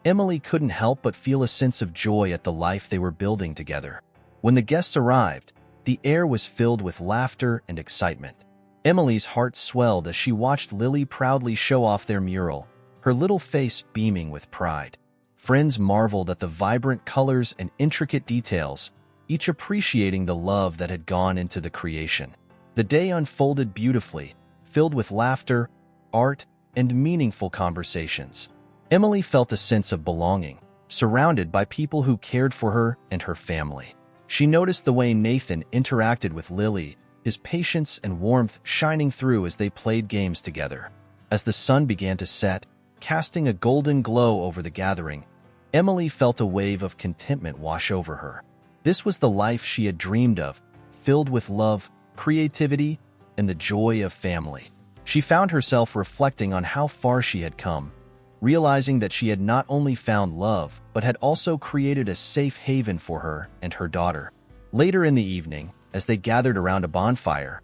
Emily couldn't help but feel a sense of joy at the life they were building together. When the guests arrived, The air was filled with laughter and excitement. Emily's heart swelled as she watched Lily proudly show off their mural, her little face beaming with pride. Friends marveled at the vibrant colors and intricate details, each appreciating the love that had gone into the creation. The day unfolded beautifully, filled with laughter, art, and meaningful conversations. Emily felt a sense of belonging, surrounded by people who cared for her and her family. She noticed the way Nathan interacted with Lily, his patience and warmth shining through as they played games together. As the sun began to set, casting a golden glow over the gathering, Emily felt a wave of contentment wash over her. This was the life she had dreamed of, filled with love, creativity, and the joy of family. She found herself reflecting on how far she had come, realizing that she had not only found love, but had also created a safe haven for her and her daughter. Later in the evening, as they gathered around a bonfire,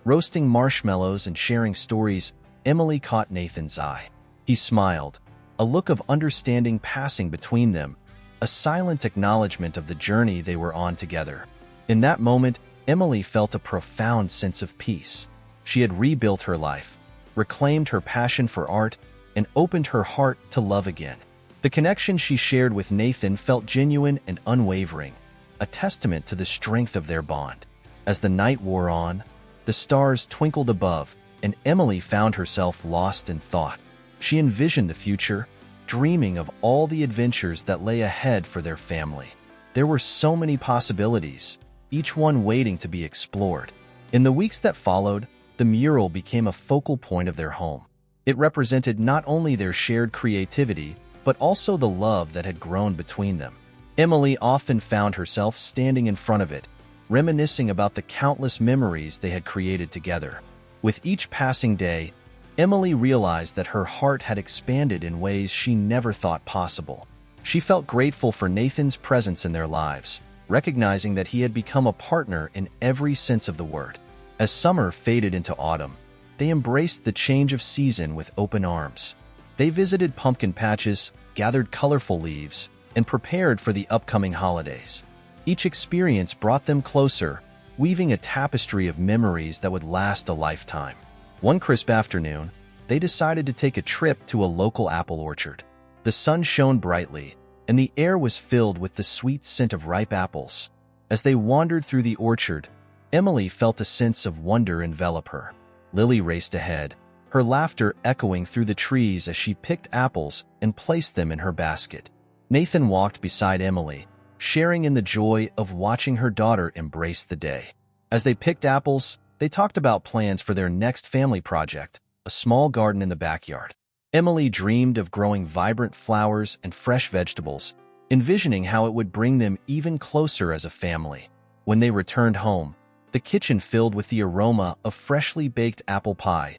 roasting marshmallows and sharing stories, Emily caught Nathan's eye. He smiled, a look of understanding passing between them, a silent acknowledgement of the journey they were on together. In that moment, Emily felt a profound sense of peace. She had rebuilt her life, reclaimed her passion for art, and opened her heart to love again. The connection she shared with Nathan felt genuine and unwavering, a testament to the strength of their bond. As the night wore on, the stars twinkled above, and Emily found herself lost in thought. She envisioned the future, dreaming of all the adventures that lay ahead for their family. There were so many possibilities, each one waiting to be explored. In the weeks that followed, the mural became a focal point of their home. It represented not only their shared creativity, but also the love that had grown between them. Emily often found herself standing in front of it, reminiscing about the countless memories they had created together. With each passing day, Emily realized that her heart had expanded in ways she never thought possible. She felt grateful for Nathan's presence in their lives, recognizing that he had become a partner in every sense of the word. As summer faded into autumn, they embraced the change of season with open arms. They visited pumpkin patches, gathered colorful leaves, and prepared for the upcoming holidays. Each experience brought them closer, weaving a tapestry of memories that would last a lifetime. One crisp afternoon, they decided to take a trip to a local apple orchard. The sun shone brightly, and the air was filled with the sweet scent of ripe apples. As they wandered through the orchard, Emily felt a sense of wonder envelop her. Lily raced ahead, her laughter echoing through the trees as she picked apples and placed them in her basket. Nathan walked beside Emily, sharing in the joy of watching her daughter embrace the day. As they picked apples, they talked about plans for their next family project, a small garden in the backyard. Emily dreamed of growing vibrant flowers and fresh vegetables, envisioning how it would bring them even closer as a family. When they returned home, the kitchen filled with the aroma of freshly baked apple pie,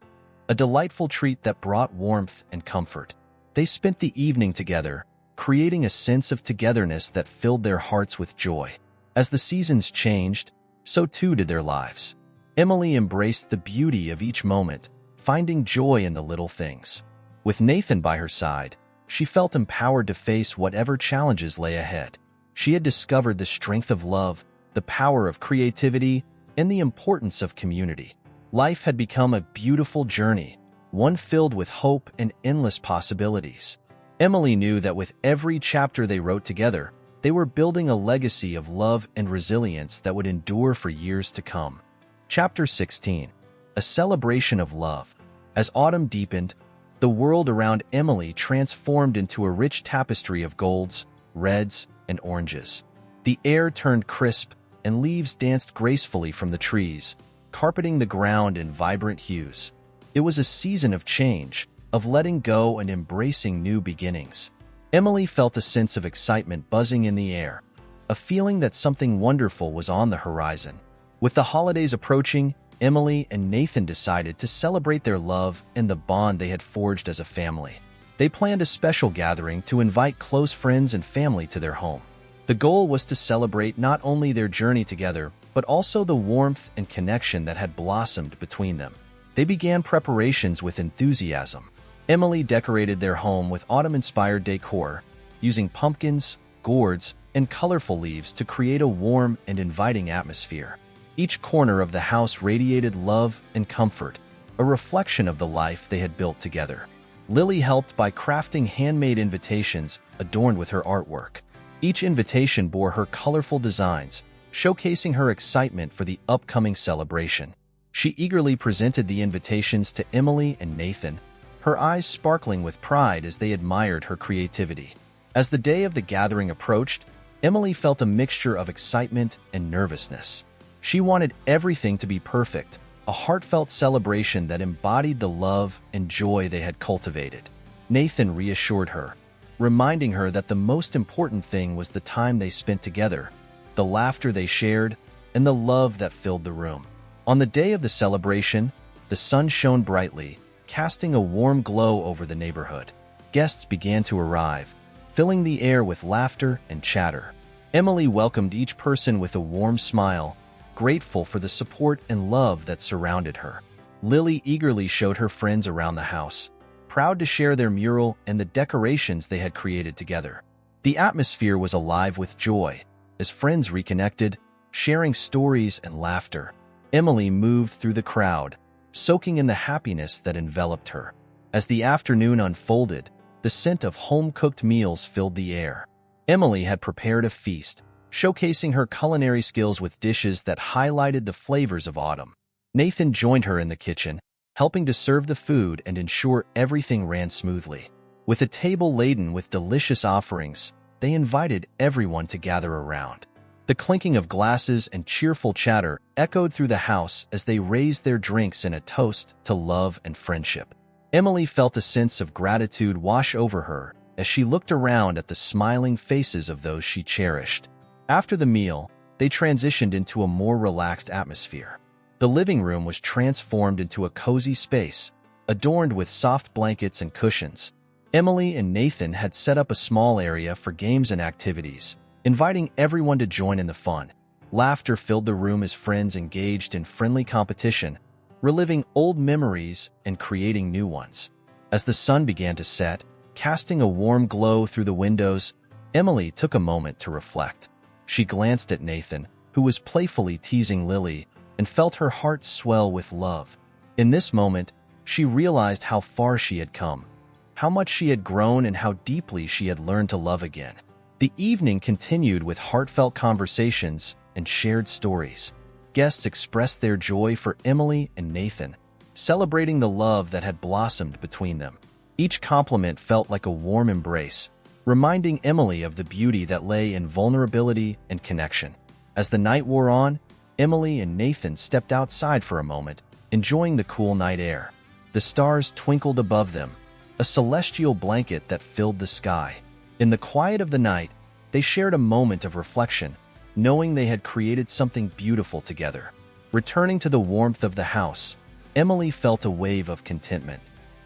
a delightful treat that brought warmth and comfort. They spent the evening together, creating a sense of togetherness that filled their hearts with joy. As the seasons changed, so too did their lives. Emily embraced the beauty of each moment, finding joy in the little things. With Nathan by her side, she felt empowered to face whatever challenges lay ahead. She had discovered the strength of love, the power of creativity, and the importance of community. Life had become a beautiful journey, one filled with hope and endless possibilities. Emily knew that with every chapter they wrote together, they were building a legacy of love and resilience that would endure for years to come. Chapter 16. A celebration of love. As autumn deepened, the world around Emily transformed into a rich tapestry of golds, reds, and oranges. The air turned crisp, and leaves danced gracefully from the trees, carpeting the ground in vibrant hues. It was a season of change, of letting go and embracing new beginnings. Emily felt a sense of excitement buzzing in the air, a feeling that something wonderful was on the horizon. With the holidays approaching, Emily and Nathan decided to celebrate their love and the bond they had forged as a family. They planned a special gathering to invite close friends and family to their home. The goal was to celebrate not only their journey together, but also the warmth and connection that had blossomed between them. They began preparations with enthusiasm. Emily decorated their home with autumn-inspired decor, using pumpkins, gourds, and colorful leaves to create a warm and inviting atmosphere. Each corner of the house radiated love and comfort, a reflection of the life they had built together. Lily helped by crafting handmade invitations adorned with her artwork. Each invitation bore her colorful designs, showcasing her excitement for the upcoming celebration. She eagerly presented the invitations to Emily and Nathan, her eyes sparkling with pride as they admired her creativity. As the day of the gathering approached, Emily felt a mixture of excitement and nervousness. She wanted everything to be perfect, a heartfelt celebration that embodied the love and joy they had cultivated. Nathan reassured her, reminding her that the most important thing was the time they spent together, the laughter they shared, and the love that filled the room. On the day of the celebration, the sun shone brightly, casting a warm glow over the neighborhood. Guests began to arrive, filling the air with laughter and chatter. Emily welcomed each person with a warm smile, grateful for the support and love that surrounded her. Lily eagerly showed her friends around the house, proud to share their mural and the decorations they had created together. The atmosphere was alive with joy, as friends reconnected, sharing stories and laughter. Emily moved through the crowd, soaking in the happiness that enveloped her. As the afternoon unfolded, the scent of home-cooked meals filled the air. Emily had prepared a feast, showcasing her culinary skills with dishes that highlighted the flavors of autumn. Nathan joined her in the kitchen, helping to serve the food and ensure everything ran smoothly. With a table laden with delicious offerings, they invited everyone to gather around. The clinking of glasses and cheerful chatter echoed through the house as they raised their drinks in a toast to love and friendship. Emily felt a sense of gratitude wash over her as she looked around at the smiling faces of those she cherished. After the meal, they transitioned into a more relaxed atmosphere. The living room was transformed into a cozy space, adorned with soft blankets and cushions. Emily and Nathan had set up a small area for games and activities, inviting everyone to join in the fun. Laughter filled the room as friends engaged in friendly competition, reliving old memories and creating new ones. As the sun began to set, casting a warm glow through the windows, Emily took a moment to reflect. She glanced at Nathan, who was playfully teasing Lily, and felt her heart swell with love. In this moment, she realized how far she had come, how much she had grown, and how deeply she had learned to love again. The evening continued with heartfelt conversations and shared stories. Guests expressed their joy for Emily and Nathan, celebrating the love that had blossomed between them. Each compliment felt like a warm embrace, reminding Emily of the beauty that lay in vulnerability and connection. As the night wore on, Emily and Nathan stepped outside for a moment, enjoying the cool night air. The stars twinkled above them, a celestial blanket that filled the sky. In the quiet of the night, they shared a moment of reflection, knowing they had created something beautiful together. Returning to the warmth of the house, Emily felt a wave of contentment.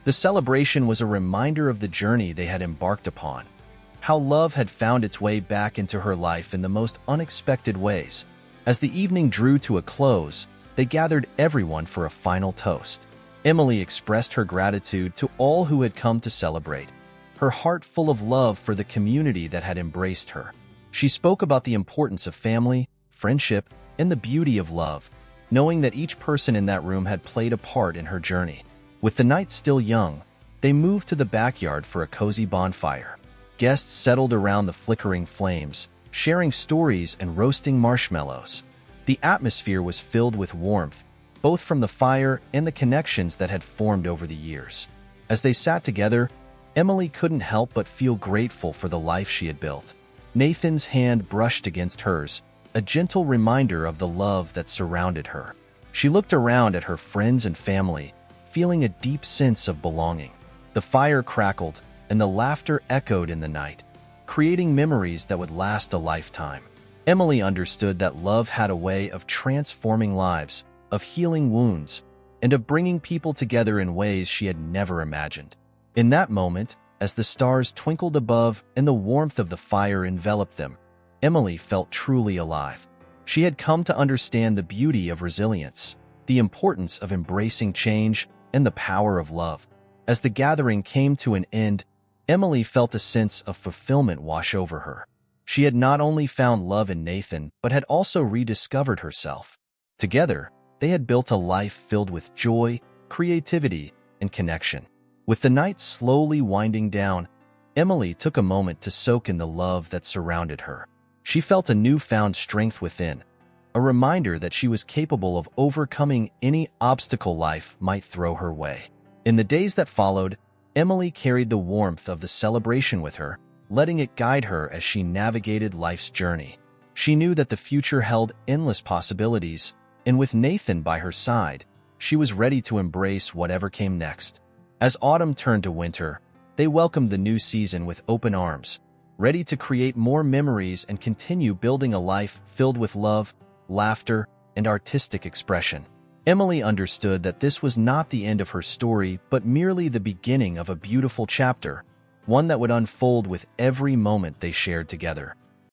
The celebration was a reminder of the journey they had embarked upon, how love had found its way back into her life in the most unexpected ways. As the evening drew to a close, they gathered everyone for a final toast. Emily expressed her gratitude to all who had come to celebrate, her heart full of love for the community that had embraced her. She spoke about the importance of family, friendship, and the beauty of love, knowing that each person in that room had played a part in her journey. With the night still young, they moved to the backyard for a cozy bonfire. Guests settled around the flickering flames, sharing stories and roasting marshmallows. The atmosphere was filled with warmth, both from the fire and the connections that had formed over the years. As they sat together, Emily couldn't help but feel grateful for the life she had built. Nathan's hand brushed against hers, a gentle reminder of the love that surrounded her. She looked around at her friends and family, feeling a deep sense of belonging. The fire crackled, and the laughter echoed in the night, creating memories that would last a lifetime. Emily understood that love had a way of transforming lives, of healing wounds, and of bringing people together in ways she had never imagined. In that moment, as the stars twinkled above and the warmth of the fire enveloped them, Emily felt truly alive. She had come to understand the beauty of resilience, the importance of embracing change, and the power of love. As the gathering came to an end, Emily felt a sense of fulfillment wash over her. She had not only found love in Nathan, but had also rediscovered herself. Together, they had built a life filled with joy, creativity, and connection. With the night slowly winding down, Emily took a moment to soak in the love that surrounded her. She felt a newfound strength within, a reminder that she was capable of overcoming any obstacle life might throw her way. In the days that followed, Emily carried the warmth of the celebration with her, letting it guide her as she navigated life's journey. She knew that the future held endless possibilities, and with Nathan by her side, she was ready to embrace whatever came next. As autumn turned to winter, they welcomed the new season with open arms, ready to create more memories and continue building a life filled with love, laughter, and artistic expression. Emily understood that this was not the end of her story, but merely the beginning of a beautiful chapter, one that would unfold with every moment they shared together.